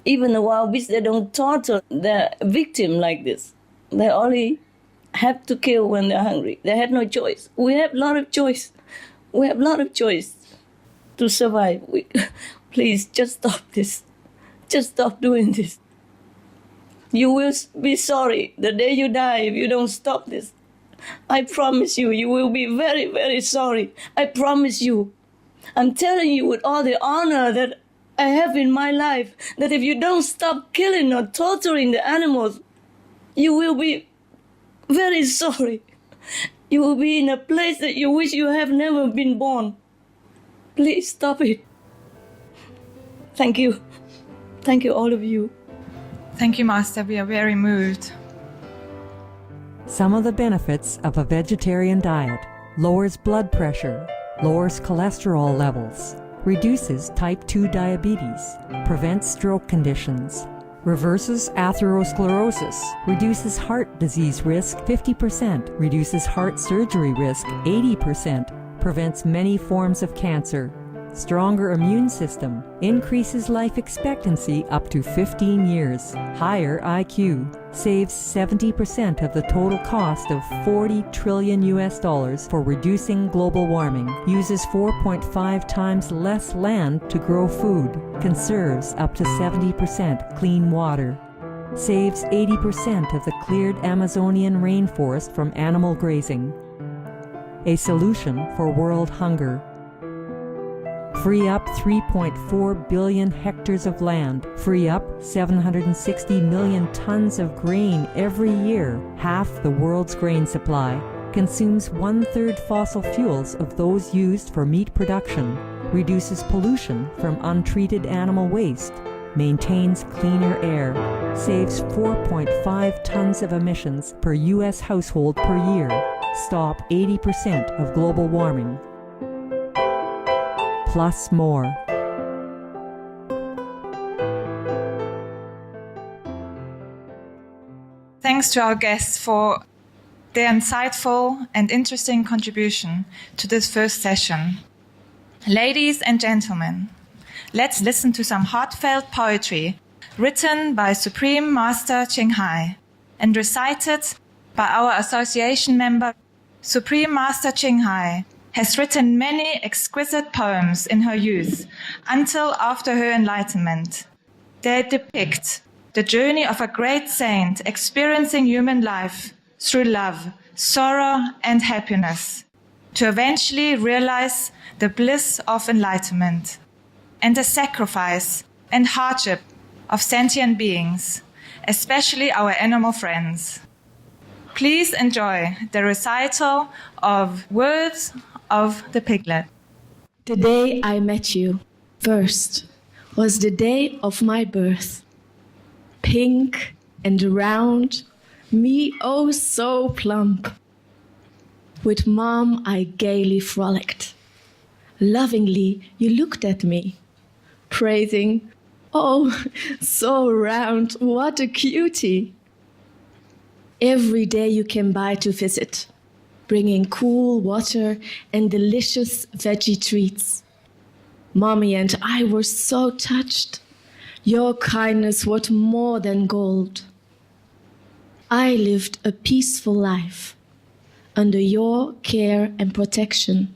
Even the wild beasts, they don't torture their victim like this. They only have to kill when they're hungry. They have no choice. We have a lot of choice. We have a lot of choice to survive. Please, just stop this. Just stop doing this. You will be sorry the day you die if you don't stop this. I promise you, you will be very, very sorry. I promise you. I'm telling you with all the honor that I have in my life, that if you don't stop killing or torturing the animals, you will be very sorry. You will be in a place that you wish you have never been born. Please stop it. Thank you. Thank you, all of you. Thank you, Master. We are very moved. Some of the benefits of a vegetarian diet: lowers blood pressure, lowers cholesterol levels, reduces type 2 diabetes, prevents stroke conditions, reverses atherosclerosis, reduces heart disease risk 50%, reduces heart surgery risk 80%, prevents many forms of cancer, stronger immune system, increases life expectancy up to 15 years, higher IQ, saves 70% of the total cost of $40 trillion for reducing global warming, uses 4.5 times less land to grow food, conserves up to 70% clean water, saves 80% of the cleared Amazonian rainforest from animal grazing. A solution for world hunger. Free up 3.4 billion hectares of land, free up 760 million tons of grain every year, half the world's grain supply, consumes 1/3 fossil fuels of those used for meat production, reduces pollution from untreated animal waste, maintains cleaner air, saves 4.5 tons of emissions per U.S. household per year, stop 80% of global warming. Plus more. Thanks to our guests for their insightful and interesting contribution to this first session. Ladies and gentlemen, let's listen to some heartfelt poetry written by Supreme Master Qinghai and recited by our association member. Supreme Master Qinghai has written many exquisite poems in her youth until after her enlightenment. They depict the journey of a great saint experiencing human life through love, sorrow, and happiness to eventually realize the bliss of enlightenment and the sacrifice and hardship of sentient beings, especially our animal friends. Please enjoy the recital of Words of the Piglet. The day I met you first was the day of my birth. Pink and round, me oh so plump. With Mom I gaily frolicked. Lovingly you looked at me, praising, "Oh, so round, what a cutie." Every day you came by to visit, bringing cool water and delicious veggie treats. Mommy and I were so touched. Your kindness worth more than gold. I lived a peaceful life under your care and protection,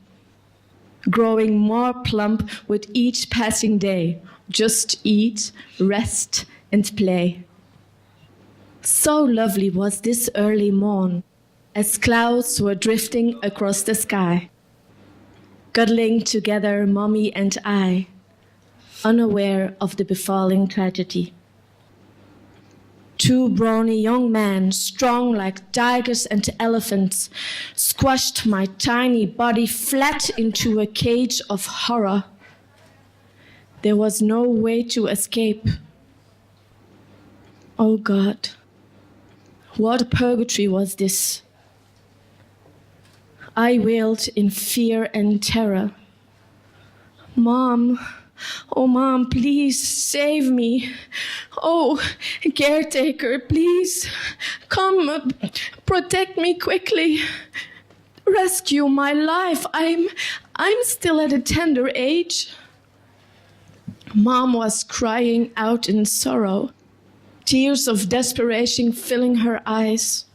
growing more plump with each passing day. Just eat, rest, and play. So lovely was this early morn, as clouds were drifting across the sky. Cuddling together, Mommy and I, unaware of the befalling tragedy. Two brawny young men, strong like tigers and elephants, squashed my tiny body flat into a cage of horror. There was no way to escape. Oh God, what purgatory was this? I wailed in fear and terror. Mom, oh Mom, please save me. Oh, caretaker, please come protect me quickly. Rescue my life. I'm still at a tender age. Mom was crying out in sorrow, tears of desperation filling her eyes.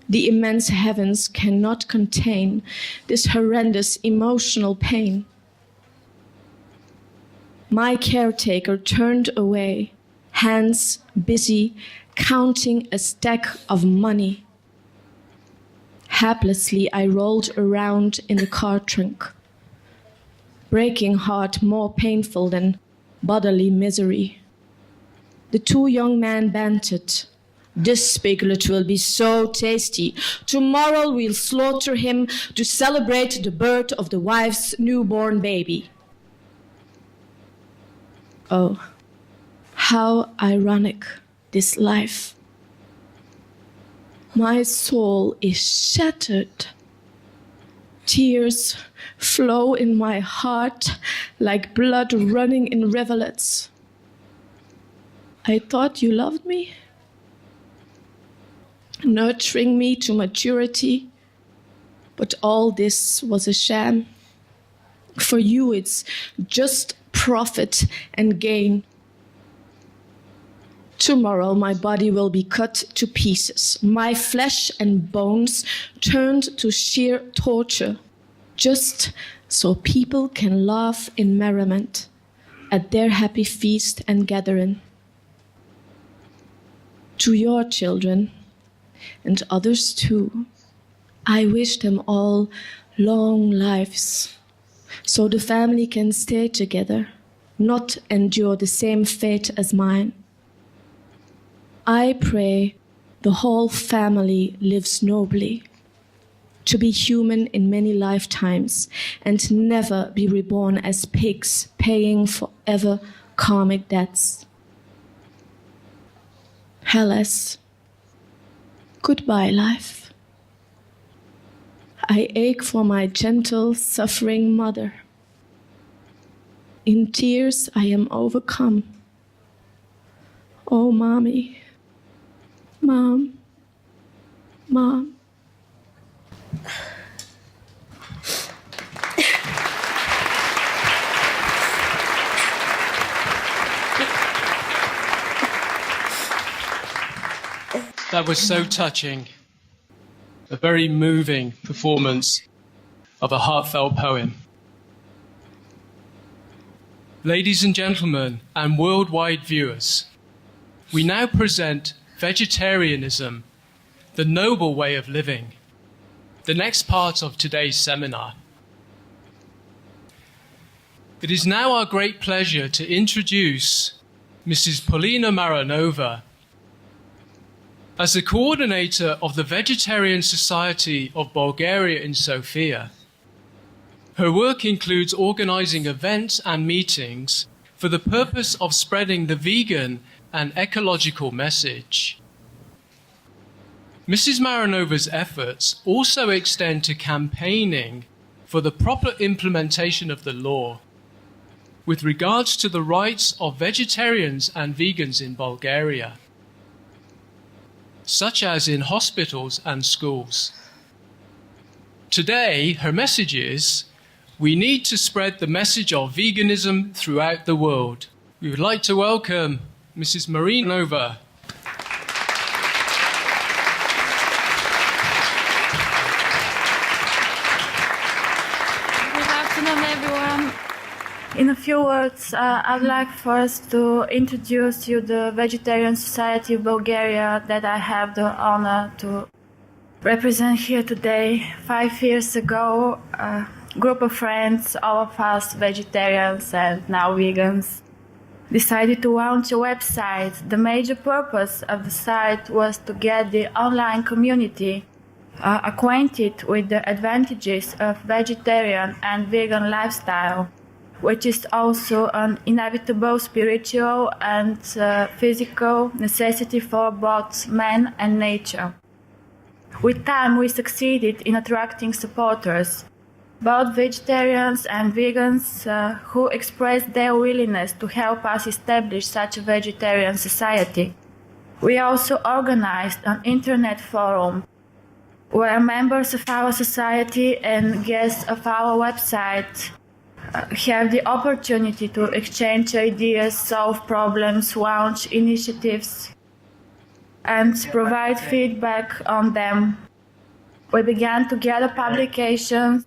The immense heavens cannot contain this horrendous emotional pain. My caretaker turned away, hands busy counting a stack of money. Haplessly, I rolled around in the car trunk, breaking heart more painful than bodily misery. The two young men bantered. This piglet will be so tasty. Tomorrow we'll slaughter him to celebrate the birth of the wife's newborn baby. Oh, how ironic this life. My soul is shattered. Tears flow in my heart like blood running in rivulets. I thought you loved me, nurturing me to maturity, but all this was a sham. For you, it's just profit and gain. Tomorrow my body will be cut to pieces, my flesh and bones turned to sheer torture, just so people can laugh in merriment at their happy feast and gathering. To your children, and others too, I wish them all long lives, so the family can stay together, not endure the same fate as mine. I pray the whole family lives nobly, to be human in many lifetimes and never be reborn as pigs paying forever karmic debts. Hellas, goodbye life. I ache for my gentle, suffering mother. In tears I am overcome. Oh, Mommy. Mom. Mom. That was so touching. A very moving performance of a heartfelt poem. Ladies and gentlemen, and worldwide viewers, we now present Vegetarianism, the Noble Way of Living, the next part of today's seminar. It is now our great pleasure to introduce Mrs. Polina Maranova. As the coordinator of the Vegetarian Society of Bulgaria in Sofia, her work includes organizing events and meetings for the purpose of spreading the vegan and ecological message. Mrs. Maranova's efforts also extend to campaigning for the proper implementation of the law with regards to the rights of vegetarians and vegans in Bulgaria, such as in hospitals and schools. Today, her message is, we need to spread the message of veganism throughout the world. We would like to welcome Mrs. Maranova. Good afternoon, everyone. In a few words, I'd like first to introduce you the Vegetarian Society of Bulgaria that I have the honor to represent here today. 5 years ago, a group of friends, all of us vegetarians and now vegans, decided to launch a website. The major purpose of the site was to get the online community acquainted with the advantages of vegetarian and vegan lifestyle, which is also an inevitable spiritual and physical necessity for both man and nature. With time, we succeeded in attracting supporters, both vegetarians and vegans who expressed their willingness to help us establish such a vegetarian society. We also organized an internet forum where members of our society and guests of our website have the opportunity to exchange ideas, solve problems, launch initiatives, and provide feedback on them. We began to gather publications,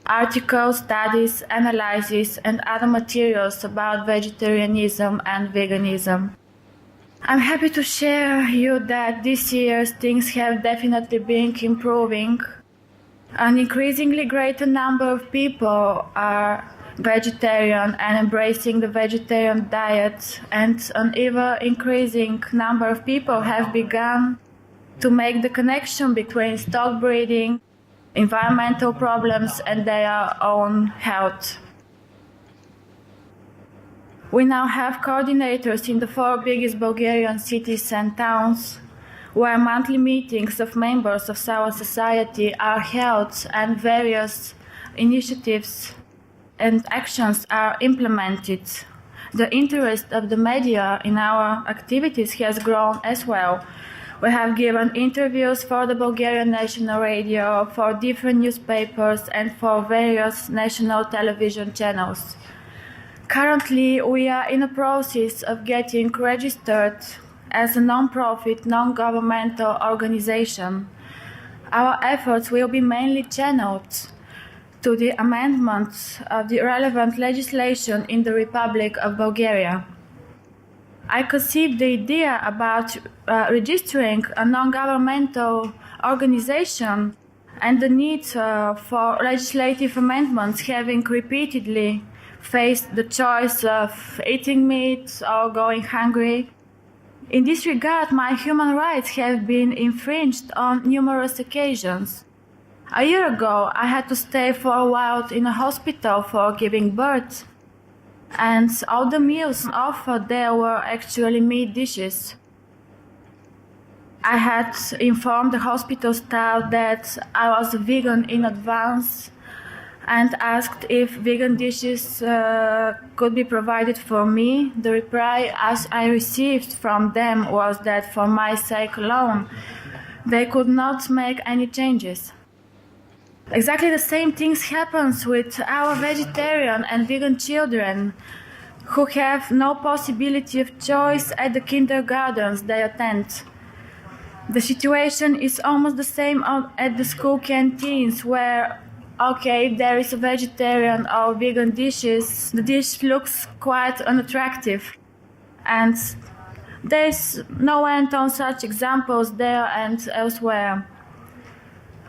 articles, studies, analyses, and other materials about vegetarianism and veganism. I'm happy to share you that this year things have definitely been improving. An increasingly greater number of people are vegetarian and embracing the vegetarian diet, and an ever increasing number of people have begun to make the connection between stock breeding, environmental problems, and their own health. We now have coordinators in the 4 biggest Bulgarian cities and towns, where monthly meetings of members of our society are held and various initiatives and actions are implemented. The interest of the media in our activities has grown as well. We have given interviews for the Bulgarian National Radio, for different newspapers, and for various national television channels. Currently, we are in the process of getting registered as a non-profit, non-governmental organization. Our efforts will be mainly channeled to the amendments of the relevant legislation in the Republic of Bulgaria. I conceived the idea about registering a non-governmental organization and the need for legislative amendments, having repeatedly faced the choice of eating meat or going hungry. In this regard, my human rights have been infringed on numerous occasions. A year ago, I had to stay for a while in a hospital for giving birth, and all the meals offered there were actually meat dishes. I had informed the hospital staff that I was a vegan in advance and asked if vegan dishes could be provided for me. The reply as I received from them was that for my sake alone, they could not make any changes. Exactly the same things happens with our vegetarian and vegan children who have no possibility of choice at the kindergartens they attend. The situation is almost the same at the school canteens where, okay, if there is a vegetarian or vegan dishes, the dish looks quite unattractive. And there's no end on such examples there and elsewhere.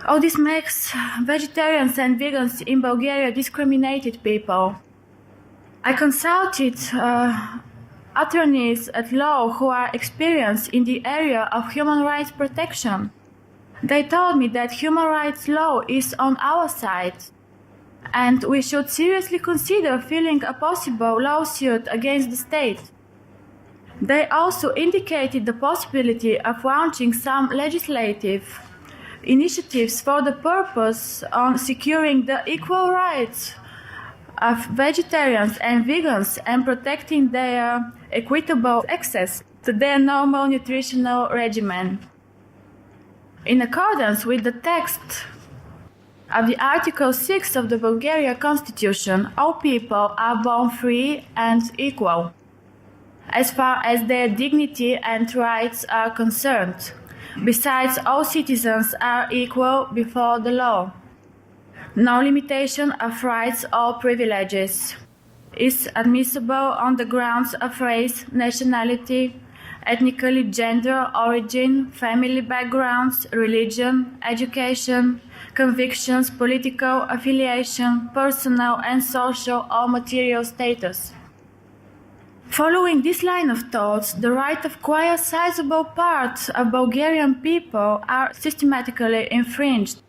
All this makes vegetarians and vegans in Bulgaria discriminated people. I consulted attorneys at law who are experienced in the area of human rights protection. They told me that human rights law is on our side, and we should seriously consider filing a possible lawsuit against the state. They also indicated the possibility of launching some legislative initiatives for the purpose of securing the equal rights of vegetarians and vegans and protecting their equitable access to their normal nutritional regimen. In accordance with the text of the Article 6 of the Bulgarian Constitution, all people are born free and equal, as far as their dignity and rights are concerned. Besides, all citizens are equal before the law. No limitation of rights or privileges is admissible on the grounds of race, nationality, ethnically, gender, origin, family backgrounds, religion, education, convictions, political affiliation, personal and social or material status. Following this line of thought, the rights of quite a sizable part of Bulgarian people are systematically infringed,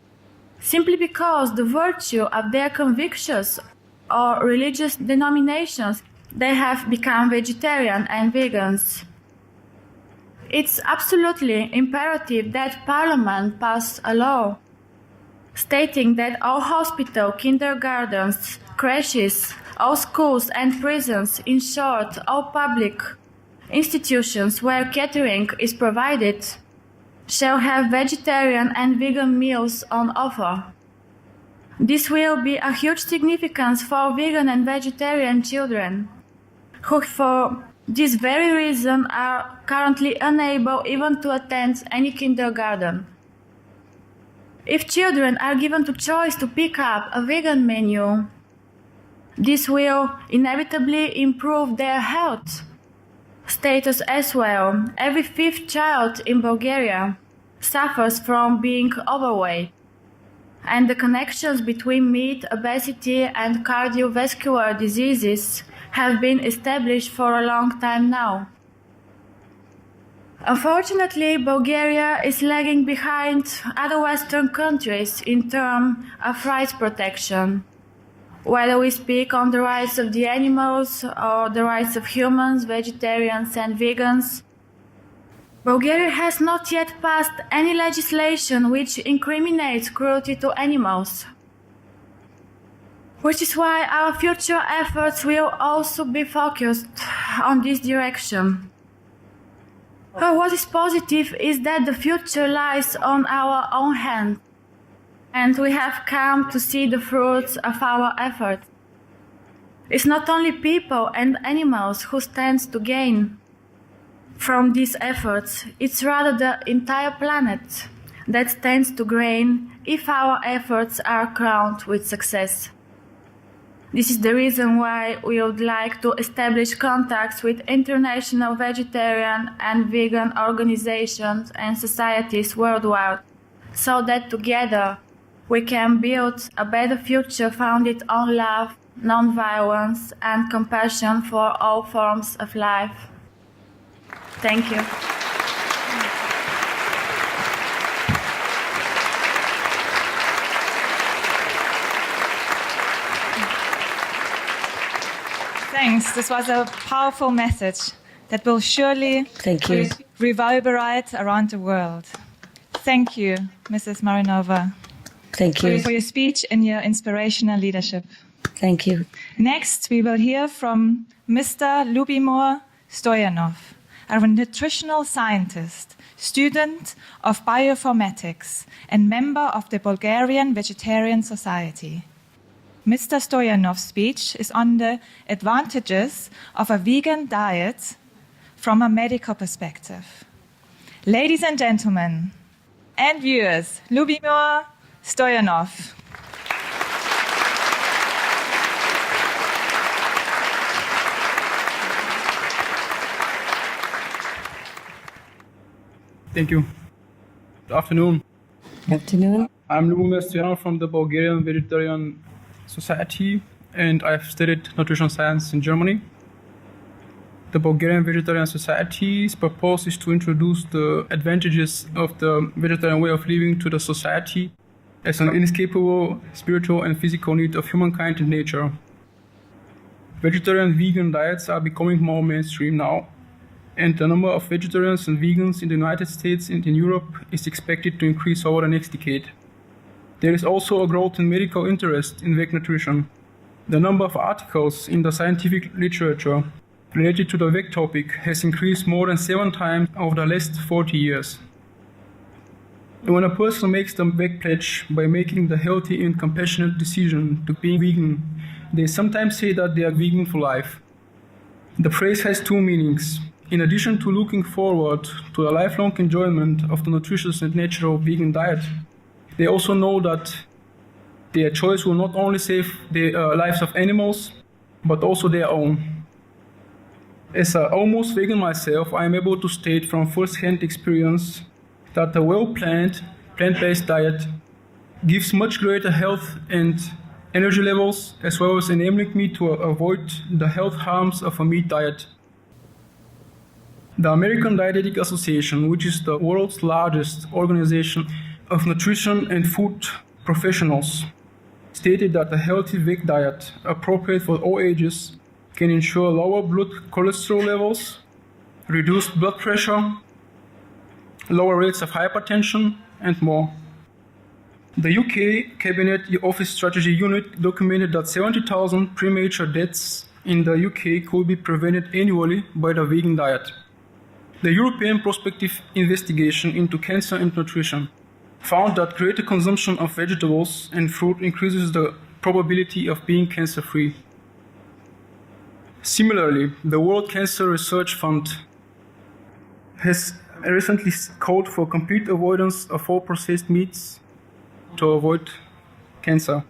simply because the virtue of their convictions or religious denominations, they have become vegetarian and vegans. It's absolutely imperative that Parliament pass a law stating that all hospitals, kindergartens, creches, all schools and prisons, in short, all public institutions where catering is provided, shall have vegetarian and vegan meals on offer. This will be a huge significance for vegan and vegetarian children, who for this very reason are currently unable even to attend any kindergarten. If children are given the choice to pick up a vegan menu, this will inevitably improve their health status as well. Every fifth child in Bulgaria suffers from being overweight, and the connections between meat, obesity, and cardiovascular diseases have been established for a long time now. Unfortunately, Bulgaria is lagging behind other Western countries in terms of rights protection. Whether we speak on the rights of the animals or the rights of humans, vegetarians and vegans, Bulgaria has not yet passed any legislation which incriminates cruelty to animals, which is why our future efforts will also be focused on this direction. What is positive is that the future lies on our own hands, and we have come to see the fruits of our efforts. It's not only people and animals who stand to gain from these efforts, it's rather the entire planet that stands to gain if our efforts are crowned with success. This is the reason why we would like to establish contacts with international vegetarian and vegan organizations and societies worldwide, so that together we can build a better future founded on love, non-violence, and compassion for all forms of life. Thank you. Thanks. This was a powerful message that will surely reverberate around the world. Thank you, Mrs. Marinova. Thank you. For your speech and your inspirational leadership. Thank you. Next, we will hear from Mr. Lubomir Stoyanov, a nutritional scientist, student of bioinformatics, and member of the Bulgarian Vegetarian Society. Mr. Stoyanov's speech is on the advantages of a vegan diet from a medical perspective. Ladies and gentlemen, and viewers, Lubomir Stoyanov. Thank you. Good afternoon. Good afternoon. I'm Lubomir Stoyanov from the Bulgarian Vegetarian Society, and I've studied nutrition science in Germany. The Bulgarian Vegetarian Society's purpose is to introduce the advantages of the vegetarian way of living to the society as an inescapable spiritual and physical need of humankind and nature. Vegetarian vegan diets are becoming more mainstream now, and the number of vegetarians and vegans in the United States and in Europe is expected to increase over the next decade. There is also a growth in medical interest in vegan nutrition. The number of articles in the scientific literature related to the veg topic has increased more than 7 times over the last 40 years. When a person makes the veg pledge by making the healthy and compassionate decision to be vegan, they sometimes say that they are vegan for life. The phrase has 2 meanings. In addition to looking forward to a lifelong enjoyment of the nutritious and natural vegan diet, they also know that their choice will not only save the lives of animals, but also their own. As an almost vegan myself, I am able to state from first-hand experience that a well-planned, plant-based diet gives much greater health and energy levels, as well as enabling me to avoid the health harms of a meat diet. The American Dietetic Association, which is the world's largest organization of nutrition and food professionals, stated that a healthy veg diet appropriate for all ages can ensure lower blood cholesterol levels, reduced blood pressure, lower rates of hypertension, and more. The UK Cabinet Office Strategy Unit documented that 70,000 premature deaths in the UK could be prevented annually by the vegan diet. The European Prospective Investigation into Cancer and Nutrition found that greater consumption of vegetables and fruit increases the probability of being cancer-free. Similarly, the World Cancer Research Fund has recently called for complete avoidance of all processed meats to avoid cancer.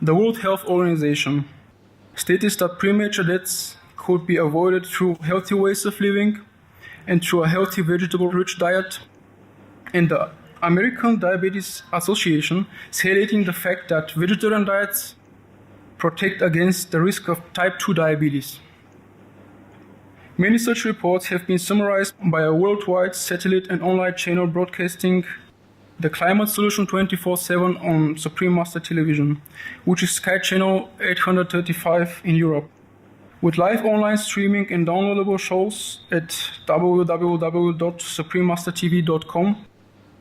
The World Health Organization states that premature deaths could be avoided through healthy ways of living and through a healthy vegetable-rich diet. And the American Diabetes Association is highlighting the fact that vegetarian diets protect against the risk of type 2 diabetes. Many such reports have been summarized by a worldwide satellite and online channel broadcasting the Climate Solution 24/7 on Supreme Master Television, which is Sky Channel 835 in Europe. With live online streaming and downloadable shows at www.suprememastertv.com,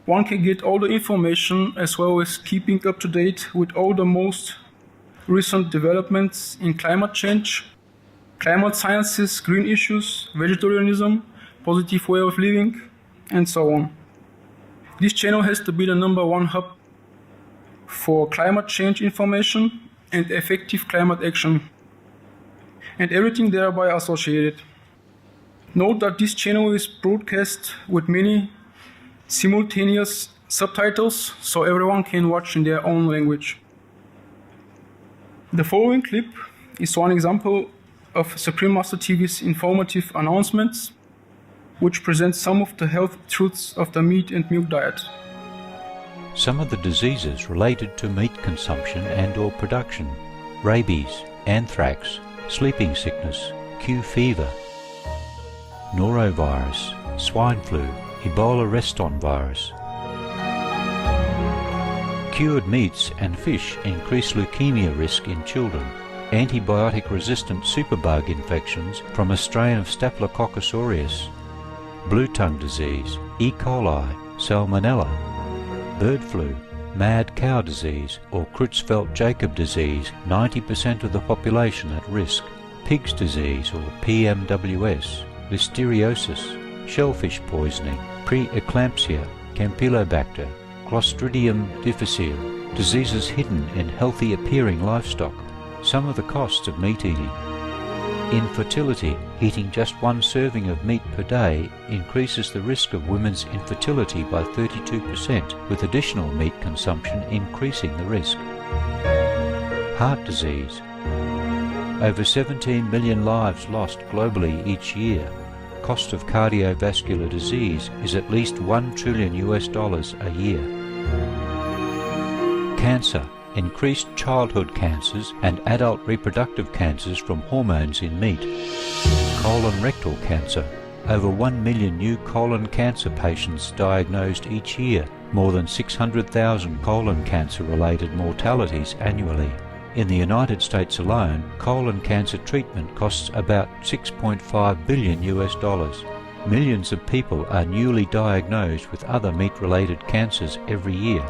one can get all the information as well as keeping up to date with all the most recent developments in climate change, climate sciences, green issues, vegetarianism, positive way of living, and so on. This channel has to be the #1 hub for climate change information and effective climate action. and everything thereby associated. Note that this channel is broadcast with many simultaneous subtitles, so everyone can watch in their own language. The following clip is one example of Supreme Master TV's informative announcements, which presents some of the health truths of the meat and milk diet. Some of the diseases related to meat consumption and or production: rabies, anthrax, sleeping sickness, Q fever, norovirus, swine flu, Ebola reston virus. Cured meats and fish increase leukemia risk in children. Antibiotic-resistant superbug infections from a strain of Staphylococcus aureus. Blue tongue disease, E. coli, salmonella. Bird flu, mad cow disease or Creutzfeldt-Jakob disease, 90% of the population at risk. Pig's disease or PMWS, listeriosis, shellfish poisoning, preeclampsia, Campylobacter, Clostridium difficile, diseases hidden in healthy appearing livestock. Some of the costs of meat eating. Infertility, eating just one serving of meat per day increases the risk of women's infertility by 32%, with additional meat consumption increasing the risk. Heart disease. Over 17 million lives lost globally each year. Cost of cardiovascular disease is at least $1 trillion a year. Cancer. Increased childhood cancers and adult reproductive cancers from hormones in meat. Colon rectal cancer. Over 1 million new colon cancer patients diagnosed each year, more than 600,000 colon cancer-related mortalities annually. In the United States alone, colon cancer treatment costs about $6.5 billion. Millions of people are newly diagnosed with other meat-related cancers every year.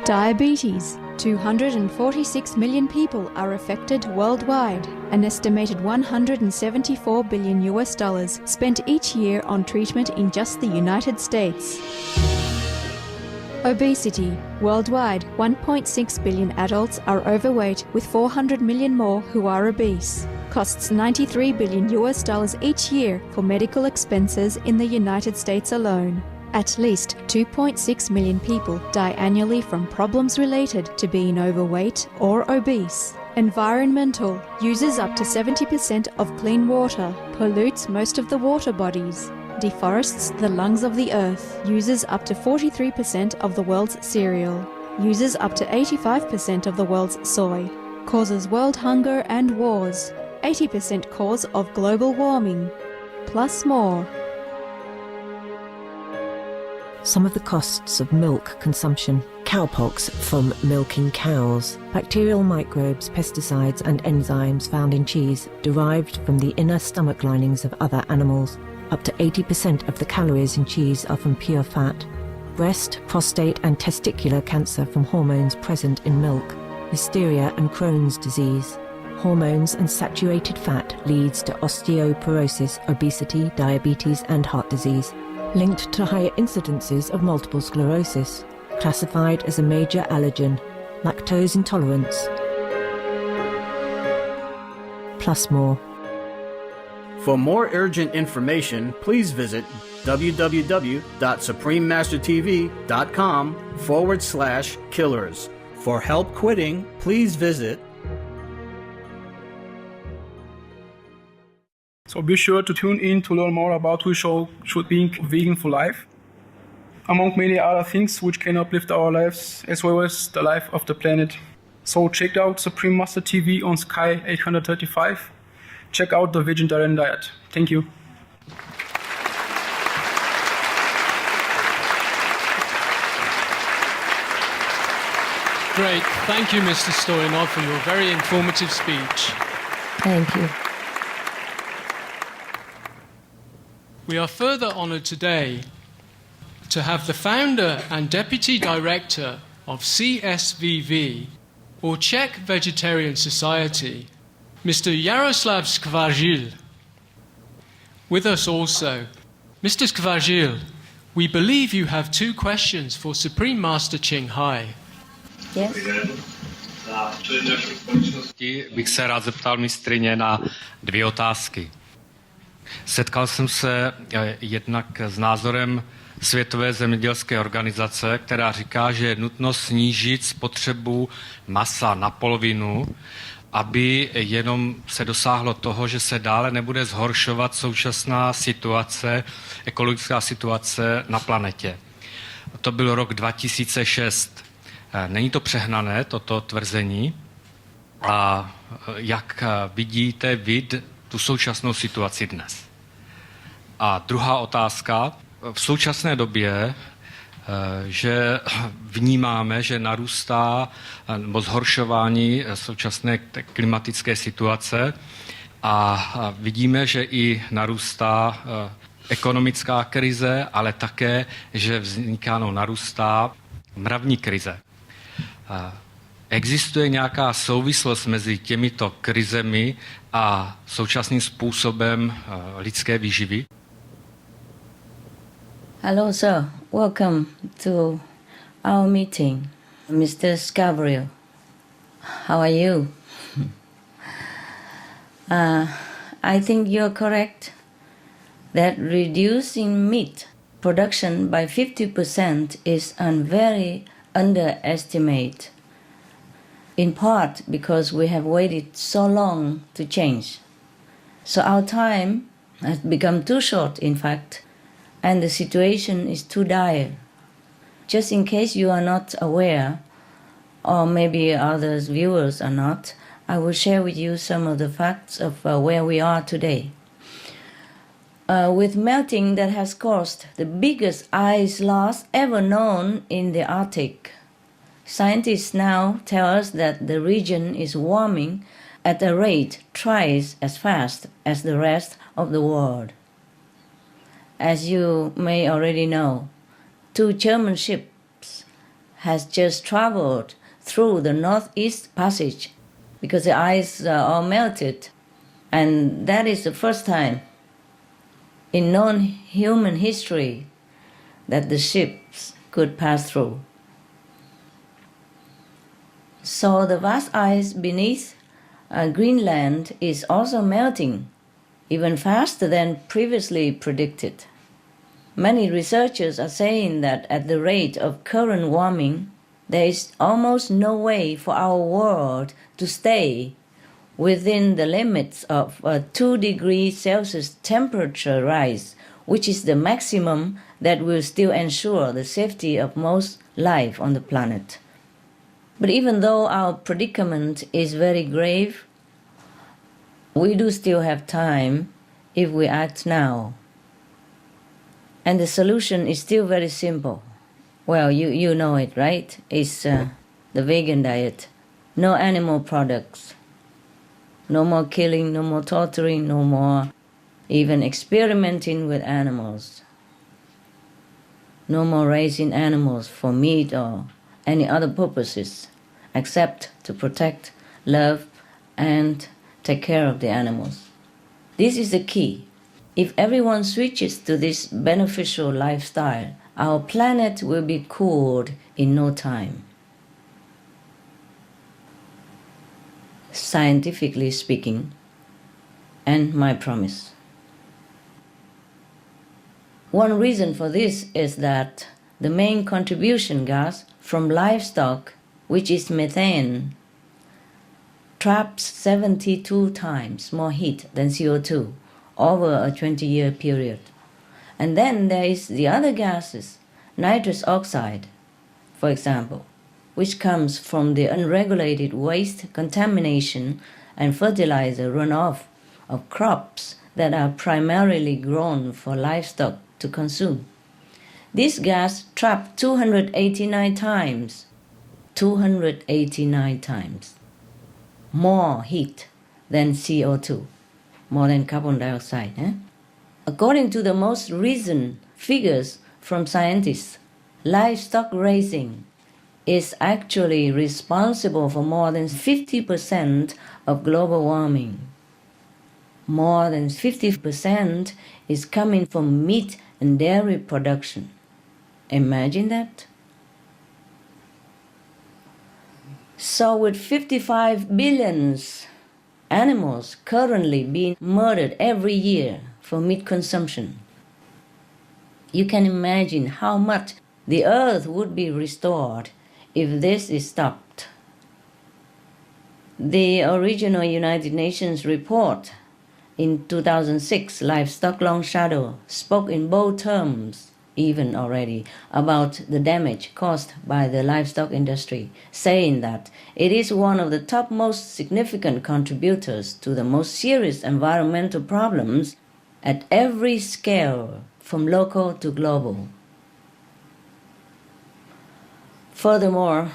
Diabetes. 246 million people are affected worldwide. An estimated $174 billion spent each year on treatment in just the United States. Obesity. Worldwide, 1.6 billion adults are overweight, with 400 million more who are obese. Costs $93 billion each year for medical expenses in the United States alone. At least 2.6 million people die annually from problems related to being overweight or obese. Environmental. Uses up to 70% of clean water. Pollutes most of the water bodies. Deforests the lungs of the earth. Uses up to 43% of the world's cereal. Uses up to 85% of the world's soy. Causes world hunger and wars. 80% cause of global warming. Plus more. Some of the costs of milk consumption: cowpox from milking cows, bacterial microbes, pesticides and enzymes found in cheese derived from the inner stomach linings of other animals. Up to 80% of the calories in cheese are from pure fat. Breast, prostate and testicular cancer from hormones present in milk. Listeria and Crohn's disease. Hormones and saturated fat leads to osteoporosis, obesity, diabetes and heart disease. Linked to higher incidences of multiple sclerosis, classified as a major allergen, lactose intolerance. Plus more. For more urgent information, please visit www.suprememastertv.com/killers. For help quitting, please visit. So be sure to tune in to learn more about who should be vegan for life, among many other things which can uplift our lives as well as the life of the planet. So check out Supreme Master TV on Sky 835. Check out the vegetarian diet. Thank you. Great. Thank you, Mr. Stoyanov, for your very informative speech. Thank you. We are further honored today to have the founder and deputy director of CSVV, or Czech Vegetarian Society, Mr. Jaroslav Skvarjil. With us also, Mr. Skvarjil, we believe you have 2 questions for Supreme Master Ching Hai. Yes. Bych se rád zeptal mistryně na 2 otázky. Setkal jsem se jednak s názorem Světové zemědělské organizace, která říká, že je nutno snížit spotřebu masa na polovinu, aby jenom se dosáhlo toho, že se dále nebude zhoršovat současná situace, ekologická situace na planetě. To byl rok 2006. Není to přehnané, toto tvrzení? A jak vidíte vy tu současnou situaci dnes? A druhá otázka. V současné době, že vnímáme, že narůstá zhoršování současné klimatické situace a vidíme, že i narůstá ekonomická krize, ale také, že narůstá mravní krize. Existuje nějaká souvislost mezi těmito krizemi a současným způsobem lidské výživy? Hello, sir. Welcome to our meeting. Mr. Scavrio, how are you? I think you're correct that reducing meat production by 50% is very underestimated, in part because we have waited so long to change. So our time has become too short, in fact, and the situation is too dire. Just in case you are not aware, or maybe others viewers are not, I will share with you some of the facts of where we are today. With melting that has caused the biggest ice loss ever known in the Arctic, scientists now tell us that the region is warming at a rate twice as fast as the rest of the world. As you may already know, 2 German ships has just traveled through the Northeast Passage because the ice all melted, and that is the first time in known human history that the ships could pass through. So the vast ice beneath Greenland is also melting, even faster than previously predicted. Many researchers are saying that at the rate of current warming, there is almost no way for our world to stay within the limits of a 2 degrees Celsius temperature rise, which is the maximum that will still ensure the safety of most life on the planet. But even though our predicament is very grave, we do still have time if we act now. And the solution is still very simple. Well, you know it, right? It's the vegan diet. No animal products. No more killing, no more torturing, no more even experimenting with animals. No more raising animals for meat or any other purposes except to protect, love, and take care of the animals. This is the key. If everyone switches to this beneficial lifestyle, our planet will be cooled in no time. Scientifically speaking, and my promise. One reason for this is that the main contribution gas from livestock, which is methane, traps 72 times more heat than CO2 over a 20-year period. And then there is the other gases, nitrous oxide, for example, which comes from the unregulated waste, contamination, and fertilizer runoff of crops that are primarily grown for livestock to consume. This gas trapped 289 times more heat than CO2, more than carbon dioxide. According to the most recent figures from scientists, livestock raising is actually responsible for more than 50% of global warming. More than 50% is coming from meat and dairy production. Imagine that. So with 55 billion animals currently being murdered every year for meat consumption, you can imagine how much the earth would be restored if this is stopped. The original United Nations report in 2006, Livestock Long Shadow, spoke in bold terms even already about the damage caused by the livestock industry, saying that it is one of the top most significant contributors to the most serious environmental problems at every scale, from local to global. Furthermore,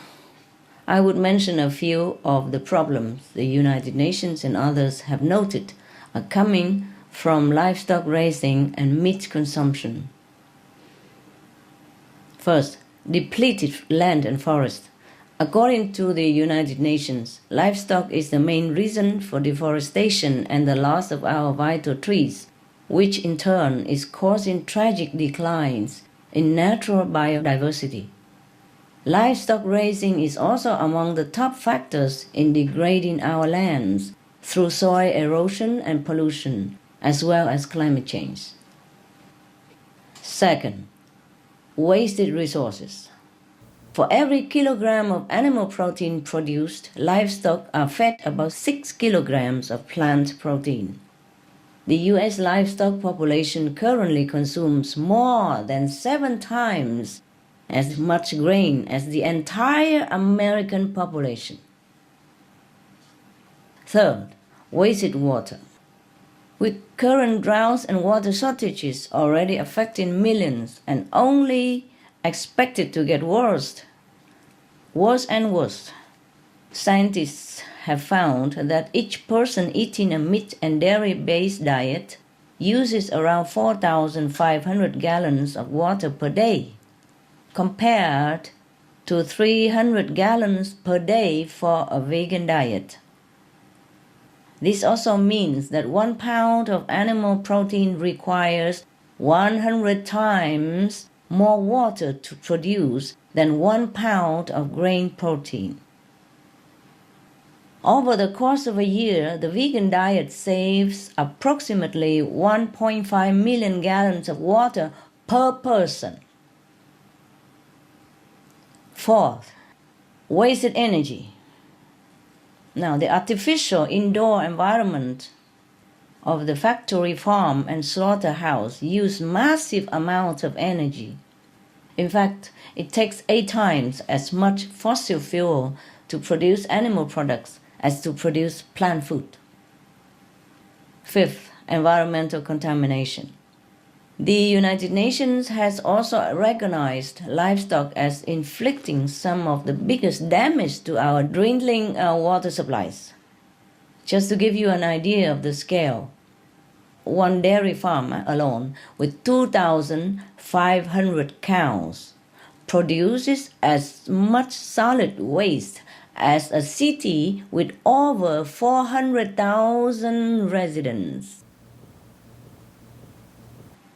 I would mention a few of the problems the United Nations and others have noted are coming from livestock raising and meat consumption. First, depleted land and forest. According to the United Nations, livestock is the main reason for deforestation and the loss of our vital trees, which in turn is causing tragic declines in natural biodiversity. Livestock raising is also among the top factors in degrading our lands through soil erosion and pollution, as well as climate change. Second, wasted resources. For every kilogram of animal protein produced, livestock are fed about 6 kilograms of plant protein. The U.S. livestock population currently consumes more than 7 times as much grain as the entire American population. Third, wasted water. With current droughts and water shortages already affecting millions and only expected to get worse and worse, scientists have found that each person eating a meat and dairy-based diet uses around 4,500 gallons of water per day, compared to 300 gallons per day for a vegan diet. This also means that 1 pound of animal protein requires 100 times more water to produce than 1 pound of grain protein. Over the course of a year, the vegan diet saves approximately 1.5 million gallons of water per person. Fourth, wasted energy. Now, the artificial indoor environment of the factory farm and slaughterhouse use massive amounts of energy. In fact, it takes 8 times as much fossil fuel to produce animal products as to produce plant food. Fifth, environmental contamination. The United Nations has also recognized livestock as inflicting some of the biggest damage to our dwindling water supplies. Just to give you an idea of the scale, one dairy farm alone with 2,500 cows produces as much solid waste as a city with over 400,000 residents.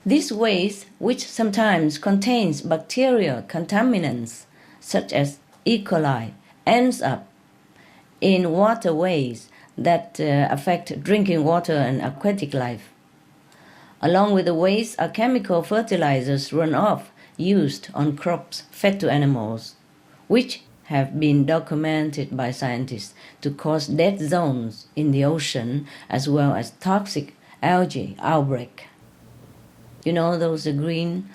This waste, which sometimes contains bacterial contaminants such as E. coli, ends up in waterways that affect drinking water and aquatic life. Along with the waste are chemical fertilizers runoff used on crops fed to animals, which have been documented by scientists to cause dead zones in the ocean as well as toxic algae outbreak. You know those green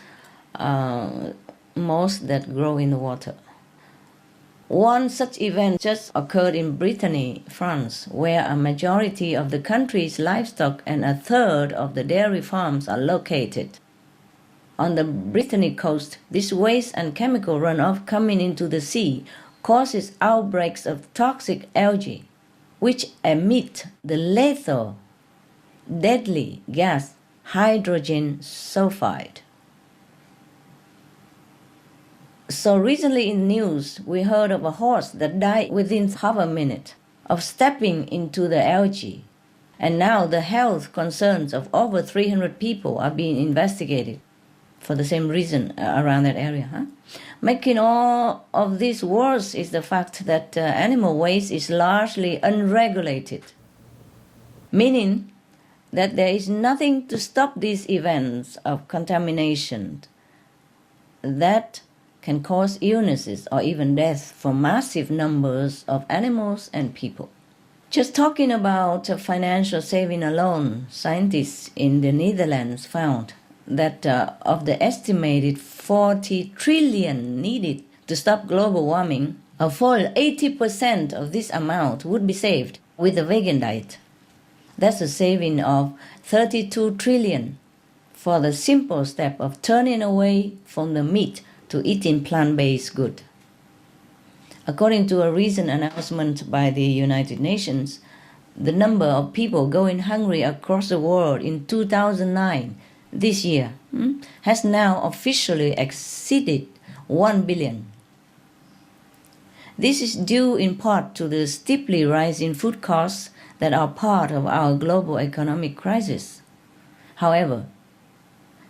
moss that grow in the water. One such event just occurred in Brittany, France, where a majority of the country's livestock and a third of the dairy farms are located. On the Brittany coast, this waste and chemical runoff coming into the sea causes outbreaks of toxic algae, which emit the lethal, deadly gas hydrogen sulfide. So recently in the news, we heard of a horse that died within half a minute of stepping into the algae. And now the health concerns of over 300 people are being investigated. for the same reason around that area. Making all of this worse is the fact that animal waste is largely unregulated, meaning that there is nothing to stop these events of contamination that can cause illnesses or even death for massive numbers of animals and people. Just talking about financial saving alone, scientists in the Netherlands found that of the estimated 40 trillion needed to stop global warming, a full 80% of this amount would be saved with a vegan diet. That's a saving of 32 trillion for the simple step of turning away from the meat to eating plant-based good. According to a recent announcement by the United Nations, the number of people going hungry across the world in 2009, this year, has now officially exceeded 1 billion. This is due in part to the steeply rising food costs that are part of our global economic crisis. However,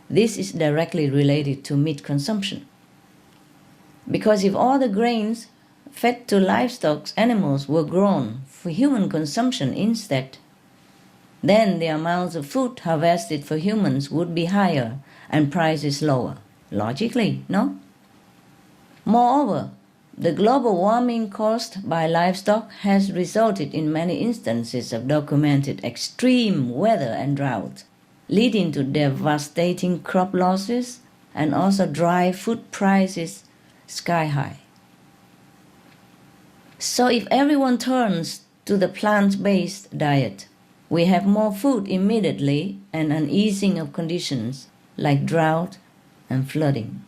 this is directly related to meat consumption. Because if all the grains fed to livestock animals were grown for human consumption instead, then the amounts of food harvested for humans would be higher and prices lower. Logically, no? Moreover, the global warming caused by livestock has resulted in many instances of documented extreme weather and drought, leading to devastating crop losses and also drive food prices sky high. So if everyone turns to the plant-based diet, we have more food immediately and an easing of conditions like drought and flooding,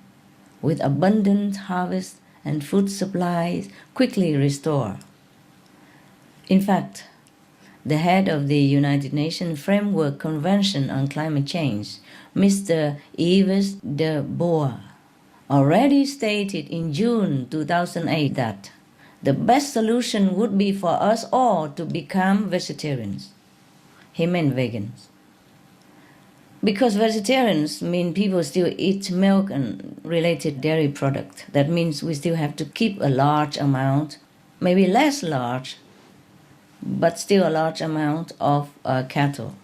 with abundant harvest and food supplies quickly restored. In fact, the head of the United Nations Framework Convention on Climate Change, Mr. Yves de Boer, already stated in June 2008 that the best solution would be for us all to become vegetarians. He meant vegans. Because vegetarians mean people still eat milk and related dairy products. That means we still have to keep a large amount, maybe less large, but still a large amount of cattle.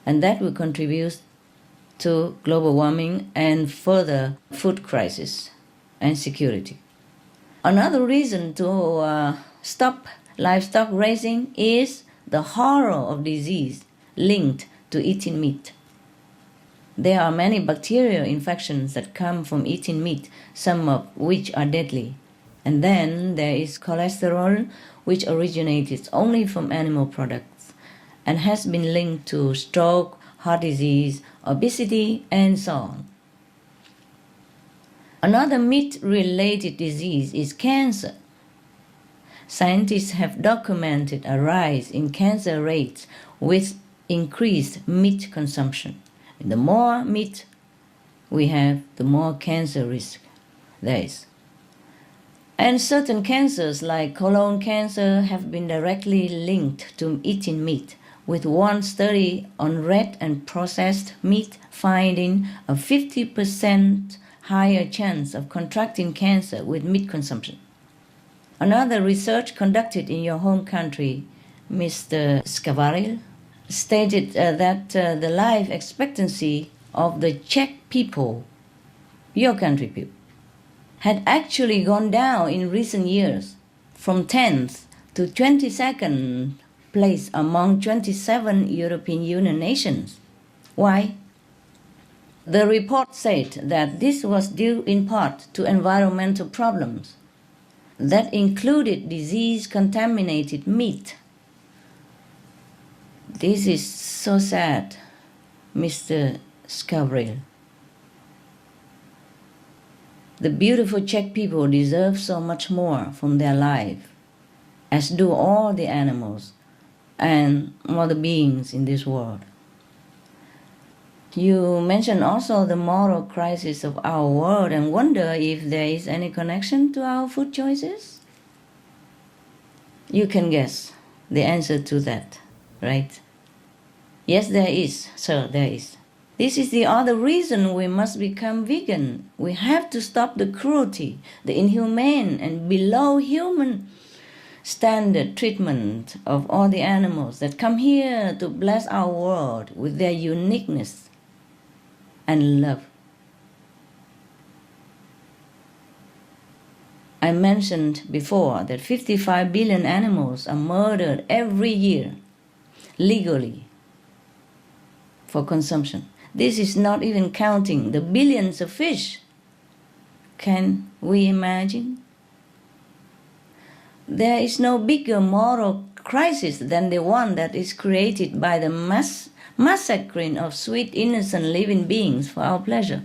And that will contribute to global warming and further food crisis and security. Another reason to stop livestock raising is the horror of disease linked to eating meat. There are many bacterial infections that come from eating meat, some of which are deadly. And then there is cholesterol, which originated only from animal products and has been linked to stroke, heart disease, obesity, and so on. Another meat-related disease is cancer. Scientists have documented a rise in cancer rates with increased meat consumption. The more meat we have, the more cancer risk there is. And certain cancers like colon cancer have been directly linked to eating meat, with one study on red and processed meat finding a 50% higher chance of contracting cancer with meat consumption. Another research conducted in your home country, Mr. Skavaril, stated that the life expectancy of the Czech people, your country people, had actually gone down in recent years from 10th to 22nd place among 27 European Union nations. Why? The report said that this was due in part to environmental problems that included disease-contaminated meat. This is so sad, Mr. Skavril. The beautiful Czech people deserve so much more from their life, as do all the animals and all the beings in this world. You mentioned also the moral crisis of our world and wonder if there is any connection to our food choices? You can guess the answer to that, right? Yes, there is, sir, there is. This is the other reason we must become vegan. We have to stop the cruelty, the inhumane and below human standard treatment of all the animals that come here to bless our world with their uniqueness and love. I mentioned before that 55 billion animals are murdered every year, legally, for consumption. This is not even counting the billions of fish. Can we imagine? There is no bigger moral crisis than the one that is created by the massacring of sweet, innocent living beings for our pleasure,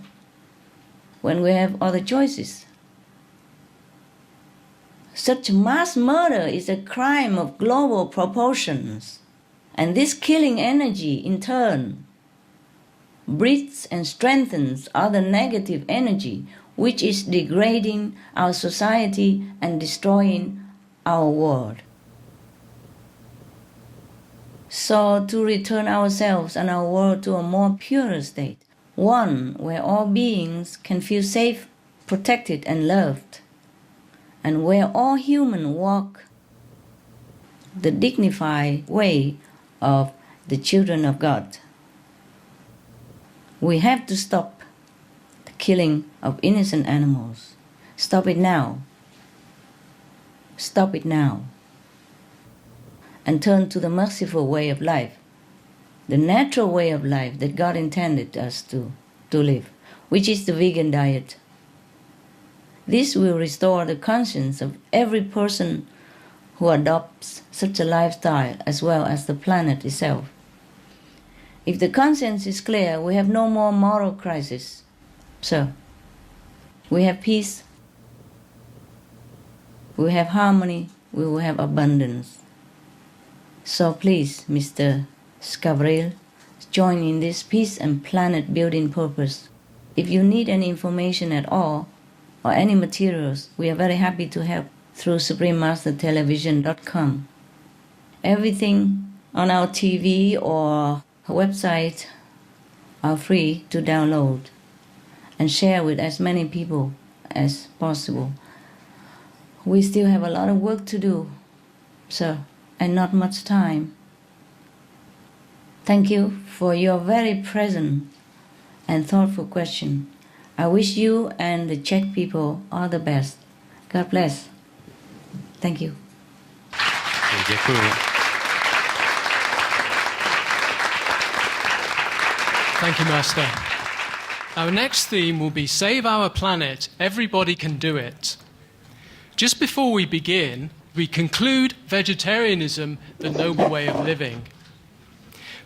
when we have other choices. Such mass murder is a crime of global proportions, and this killing energy, in turn, breeds and strengthens other negative energy, which is degrading our society and destroying our world. So, to return ourselves and our world to a more pure state, one where all beings can feel safe, protected, and loved, and where all humans walk the dignified way of the children of God. We have to stop the killing of innocent animals. Stop it now. Stop it now. And turn to the merciful way of life, the natural way of life that God intended us to live, which is the vegan diet. This will restore the conscience of every person who adopts such a lifestyle, as well as the planet itself. If the conscience is clear, we have no more moral crisis. So, we have peace, we have harmony, we will have abundance. So please, Mr. Scavril, join in this peace and planet building purpose. If you need any information at all, or any materials, we are very happy to help through suprememastertelevision.com. Everything on our TV or website are free to download and share with as many people as possible. We still have a lot of work to do, sir, and not much time. Thank you for your very present and thoughtful question. I wish you and the Czech people all the best. God bless. Thank you. Thank you, Master. Our next theme will be Save Our Planet, Everybody Can Do It. Just before we begin, we conclude vegetarianism, the noble way of living,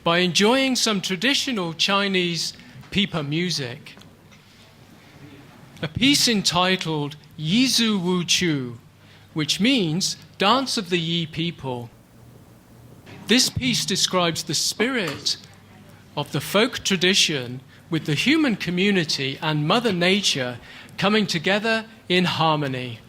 by enjoying some traditional Chinese pipa music. A piece entitled Yizu Wu Chu, which means Dance of the Yi People. This piece describes the spirit of the folk tradition with the human community and Mother Nature coming together in harmony.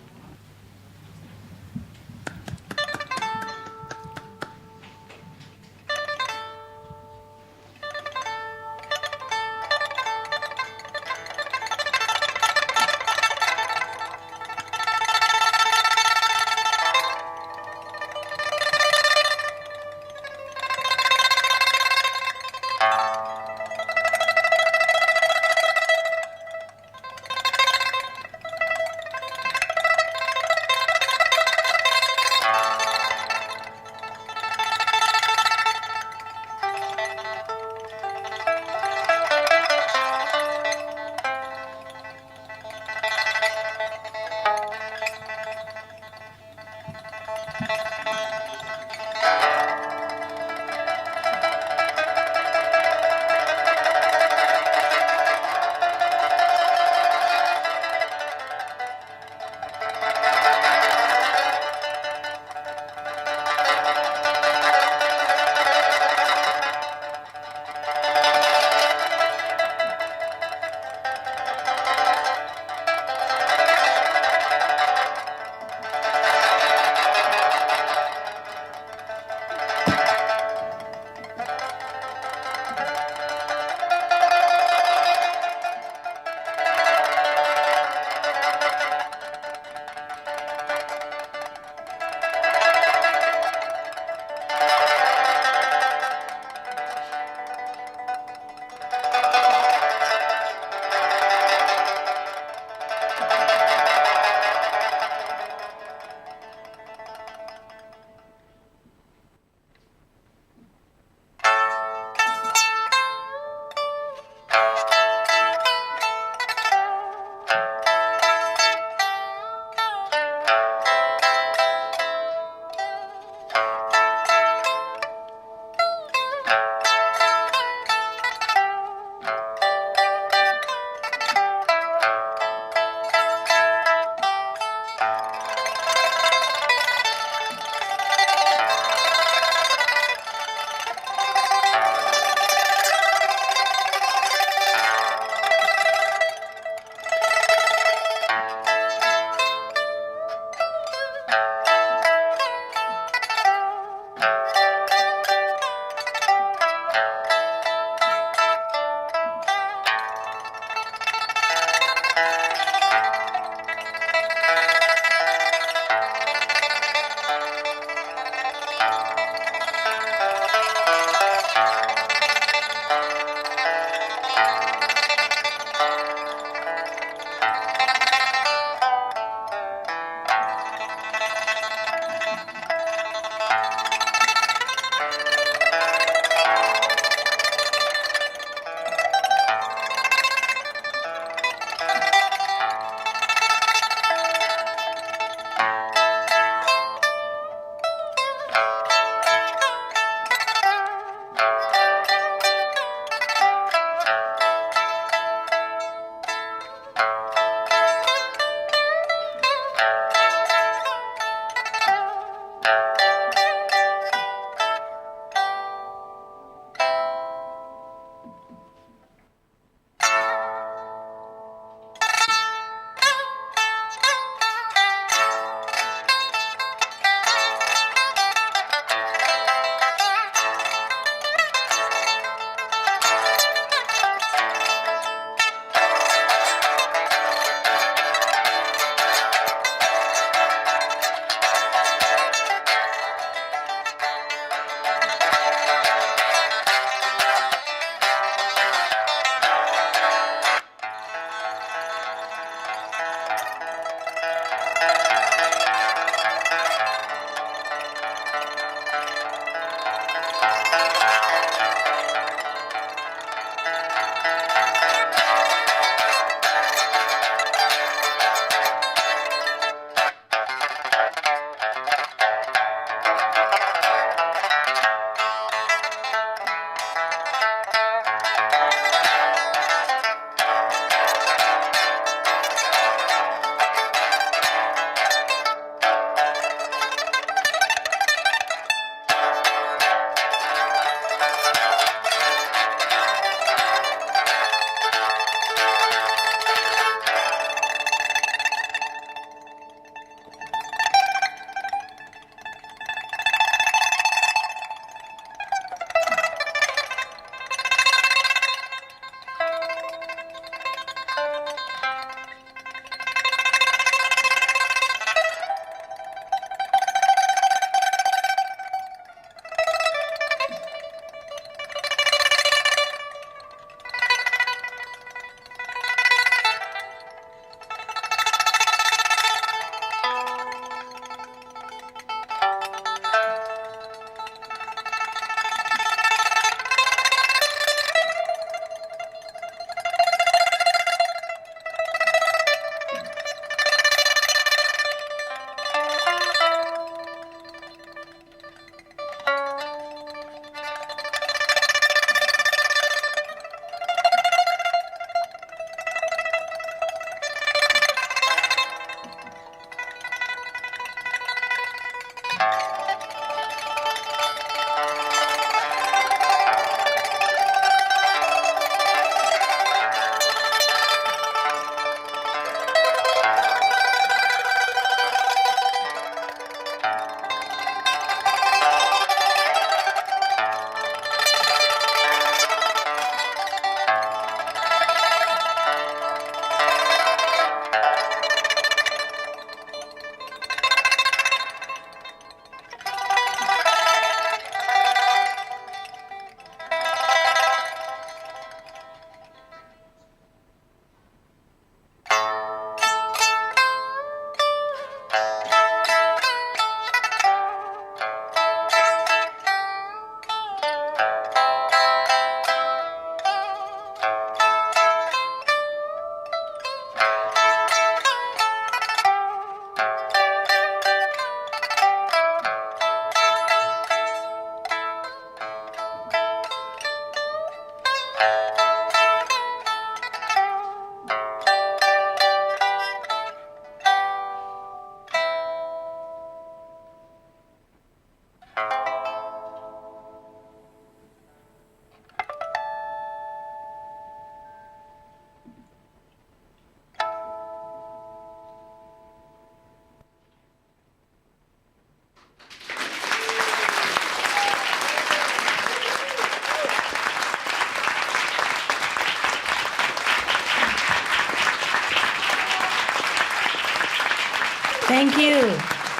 Thank you.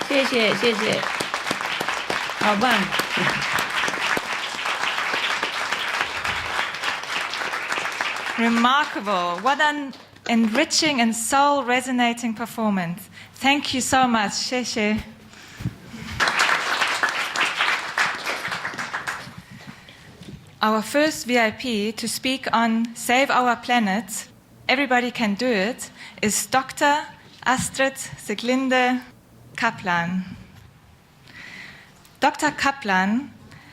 谢谢，谢谢。好棒。Remarkable. What an enriching and soul-resonating performance. Thank you so much. 谢谢. Our first VIP to speak on Save Our Planet, everybody can do it, is Dr. Astrid Sieglinde Kaplan. Dr. Kaplan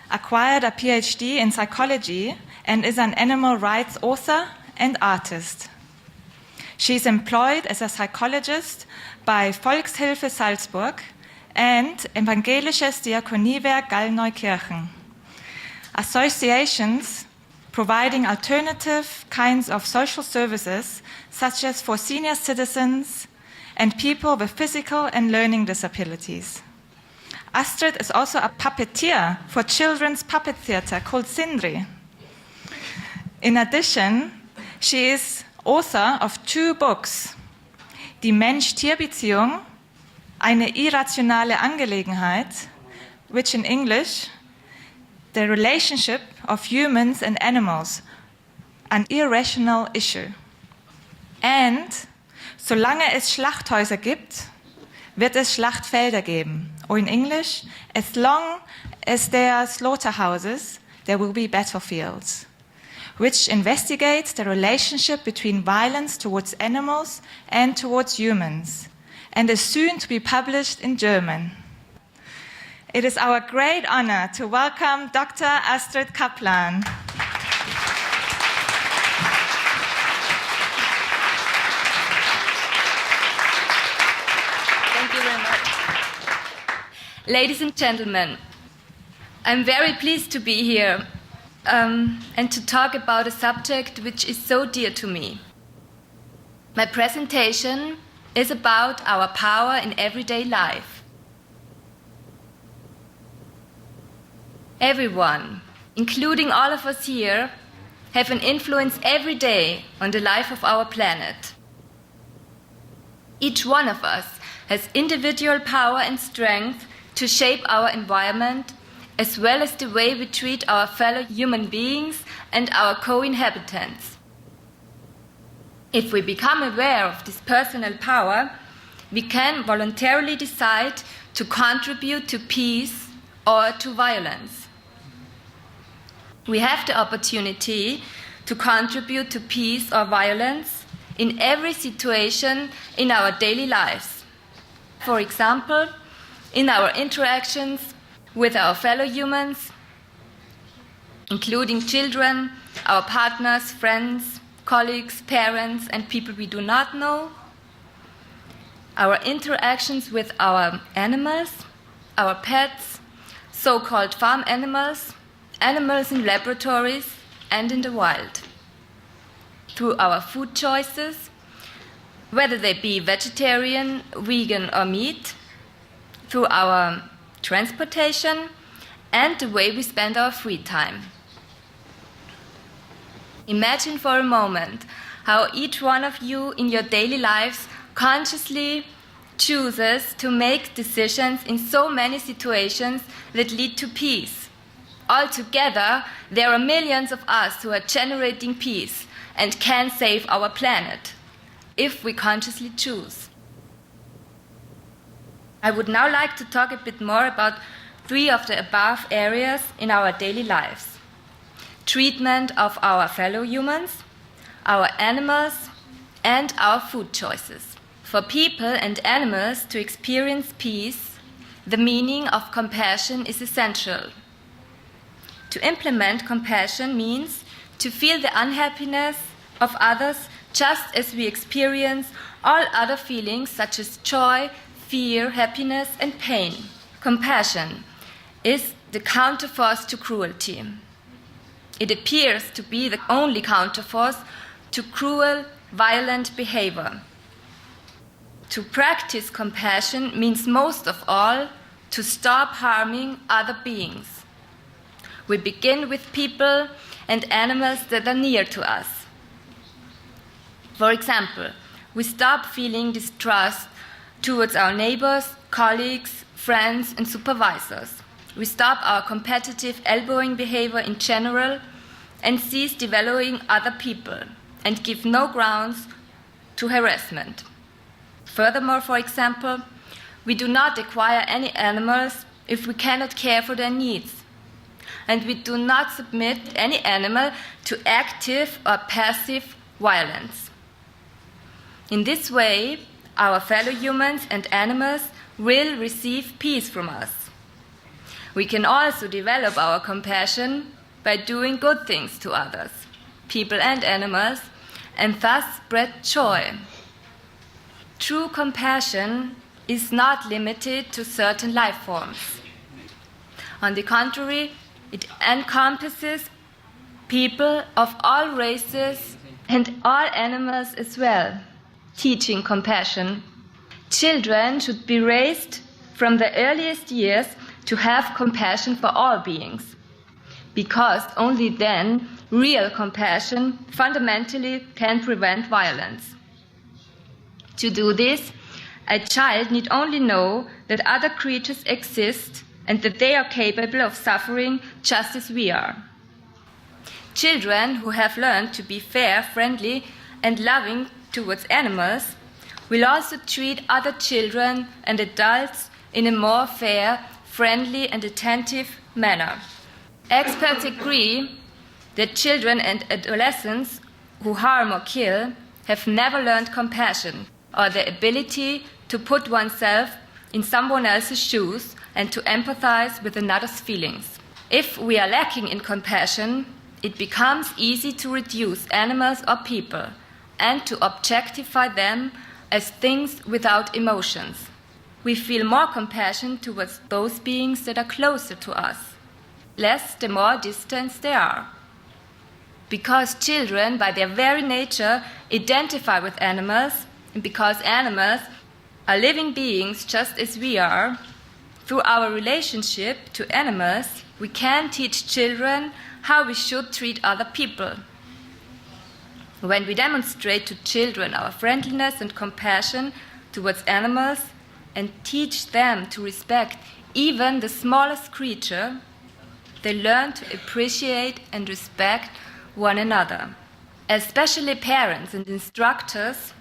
acquired a PhD in psychology and is an animal rights author and artist. She is employed as a psychologist by Volkshilfe Salzburg and Evangelisches Diakoniewerk Gallneukirchen, associations providing alternative kinds of social services, such as for senior citizens and people with physical and learning disabilities. Astrid is also a puppeteer for children's puppet theater called Sindri. In addition, she is author of 2 books, Die Mensch-Tier-Beziehung, eine irrationale Angelegenheit, which in English, the relationship of humans and animals, an irrational issue. And solange es Schlachthäuser gibt, wird es Schlachtfelder geben. Or in English, as long as there are slaughterhouses, there will be battlefields, which investigates the relationship between violence towards animals and towards humans, and is soon to be published in German. It is our great honor to welcome Dr. Astrid Kaplan. Thank you very much. Ladies and gentlemen, I'm very pleased to be here and to talk about a subject which is so dear to me. My presentation is about our power in everyday life. Everyone, including all of us here, have an influence every day on the life of our planet. Each one of us has individual power and strength to shape our environment, as well as the way we treat our fellow human beings and our co-inhabitants. If we become aware of this personal power, we can voluntarily decide to contribute to peace or to violence. We have the opportunity to contribute to peace or violence in every situation in our daily lives. For example, in our interactions with our fellow humans, including children, our partners, friends, colleagues, parents, and people we do not know, our interactions with our animals, our pets, so-called farm animals, animals in laboratories, and in the wild. Through our food choices, whether they be vegetarian, vegan, or meat, through our transportation, and the way we spend our free time. Imagine for a moment how each one of you in your daily lives consciously chooses to make decisions in so many situations that lead to peace. Altogether, there are millions of us who are generating peace and can save our planet, if we consciously choose. I would now like to talk a bit more about 3 of the above areas in our daily lives: treatment of our fellow humans, our animals, and our food choices. For people and animals to experience peace, the meaning of compassion is essential. To implement compassion means to feel the unhappiness of others just as we experience all other feelings such as joy, fear, happiness, and pain. Compassion is the counterforce to cruelty. It appears to be the only counterforce to cruel, violent behavior. To practice compassion means most of all to stop harming other beings. We begin with people and animals that are near to us. For example, we stop feeling distrust towards our neighbors, colleagues, friends, and supervisors. We stop our competitive elbowing behavior in general and cease devaluing other people and give no grounds to harassment. Furthermore, for example, we do not acquire any animals if we cannot care for their needs, and we do not submit any animal to active or passive violence. In this way, our fellow humans and animals will receive peace from us. We can also develop our compassion by doing good things to others, people and animals, and thus spread joy. True compassion is not limited to certain life forms. On the contrary, it encompasses people of all races and all animals as well. Teaching compassion. Children should be raised from the earliest years to have compassion for all beings, because only then real compassion fundamentally can prevent violence. To do this, a child need only know that other creatures exist and that they are capable of suffering just as we are. Children who have learned to be fair, friendly, and loving towards animals will also treat other children and adults in a more fair, friendly, and attentive manner. Experts agree that children and adolescents who harm or kill have never learned compassion or the ability to put oneself in someone else's shoes and to empathize with another's feelings. If we are lacking in compassion, it becomes easy to reduce animals or people and to objectify them as things without emotions. We feel more compassion towards those beings that are closer to us, less the more distant they are. Because children, by their very nature, identify with animals, and because animals are living beings just as we are, through our relationship to animals, we can teach children how we should treat other people. When we demonstrate to children our friendliness and compassion towards animals and teach them to respect even the smallest creature, they learn to appreciate and respect one another. Especially parents and instructors,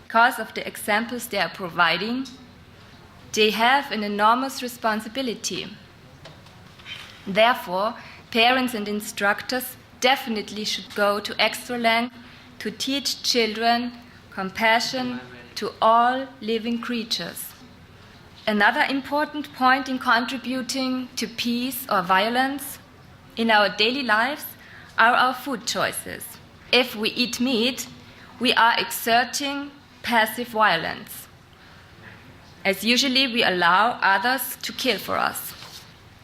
because of the examples they are providing, they have an enormous responsibility. Therefore, parents and instructors definitely should go to extra length to teach children compassion to all living creatures. Another important point in contributing to peace or violence in our daily lives are our food choices. If we eat meat, we are exerting passive violence, as usually we allow others to kill for us.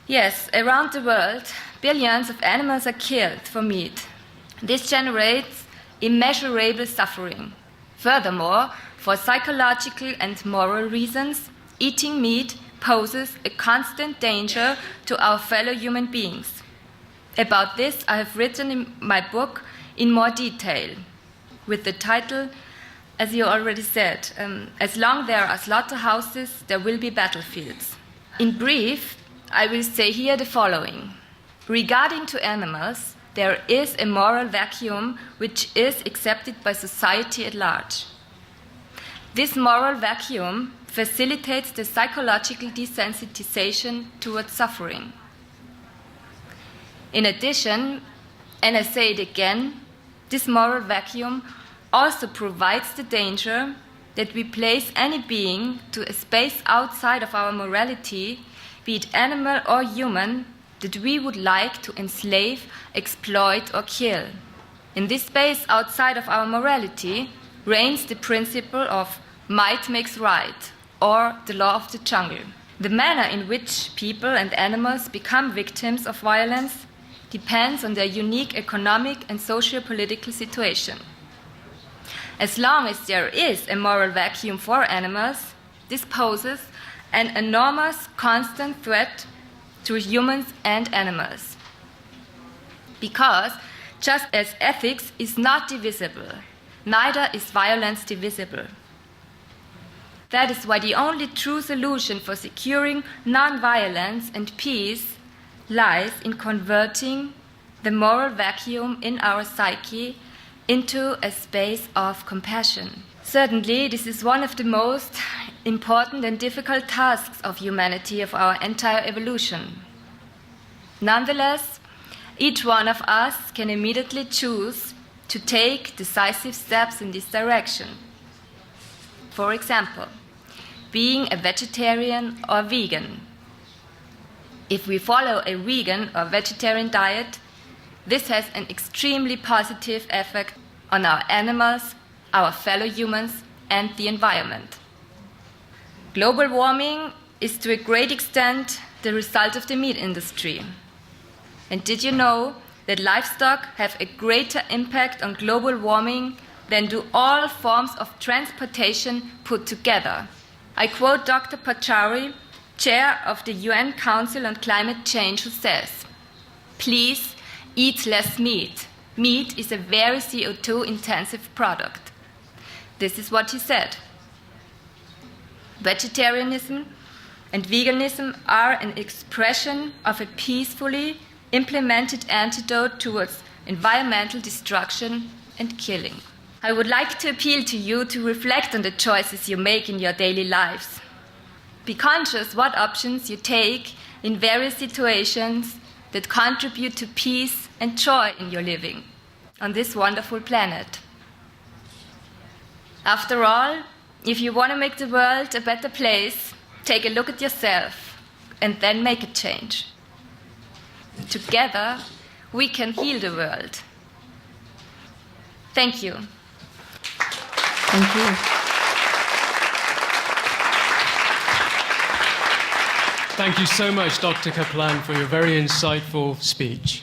Yes, around the world, billions of animals are killed for meat. This generates immeasurable suffering. Furthermore, for psychological and moral reasons, eating meat poses a constant danger to our fellow human beings. About this, I have written in my book in more detail, with the title, as you already said, As long there are slaughterhouses, there will be battlefields. In brief, I will say here the following. Regarding to animals, there is a moral vacuum which is accepted by society at large. This moral vacuum facilitates the psychological desensitization towards suffering. In addition, and I say it again, this moral vacuum also provides the danger that we place any being to a space outside of our morality, be it animal or human, that we would like to enslave, exploit, or kill. In this space outside of our morality reigns the principle of might makes right, or the law of the jungle. The manner in which people and animals become victims of violence depends on their unique economic and socio-political situation. As long as there is a moral vacuum for animals, this poses an enormous constant threat to humans and animals. Because just as ethics is not divisible, neither is violence divisible. That is why the only true solution for securing non-violence and peace lies in converting the moral vacuum in our psyche into a space of compassion. Certainly, this is one of the most important and difficult tasks of humanity, of our entire evolution. Nonetheless, each one of us can immediately choose to take decisive steps in this direction. For example, being a vegetarian or vegan. If we follow a vegan or vegetarian diet, this has an extremely positive effect on our animals, our fellow humans, and the environment. Global warming is to a great extent the result of the meat industry. And did you know that livestock have a greater impact on global warming than do all forms of transportation put together? I quote Dr. Pachauri, chair of the UN Council on Climate Change, who says, "Please eat less meat. Meat is a very CO2-intensive product." This is what he said. Vegetarianism and veganism are an expression of a peacefully implemented antidote towards environmental destruction and killing. I would like to appeal to you to reflect on the choices you make in your daily lives. Be conscious what options you take in various situations that contribute to peace and joy in your living on this wonderful planet. After all, if you want to make the world a better place, take a look at yourself and then make a change. Together, we can heal the world. Thank you. Thank you. Thank you so much, Dr. Kaplan, for your very insightful speech.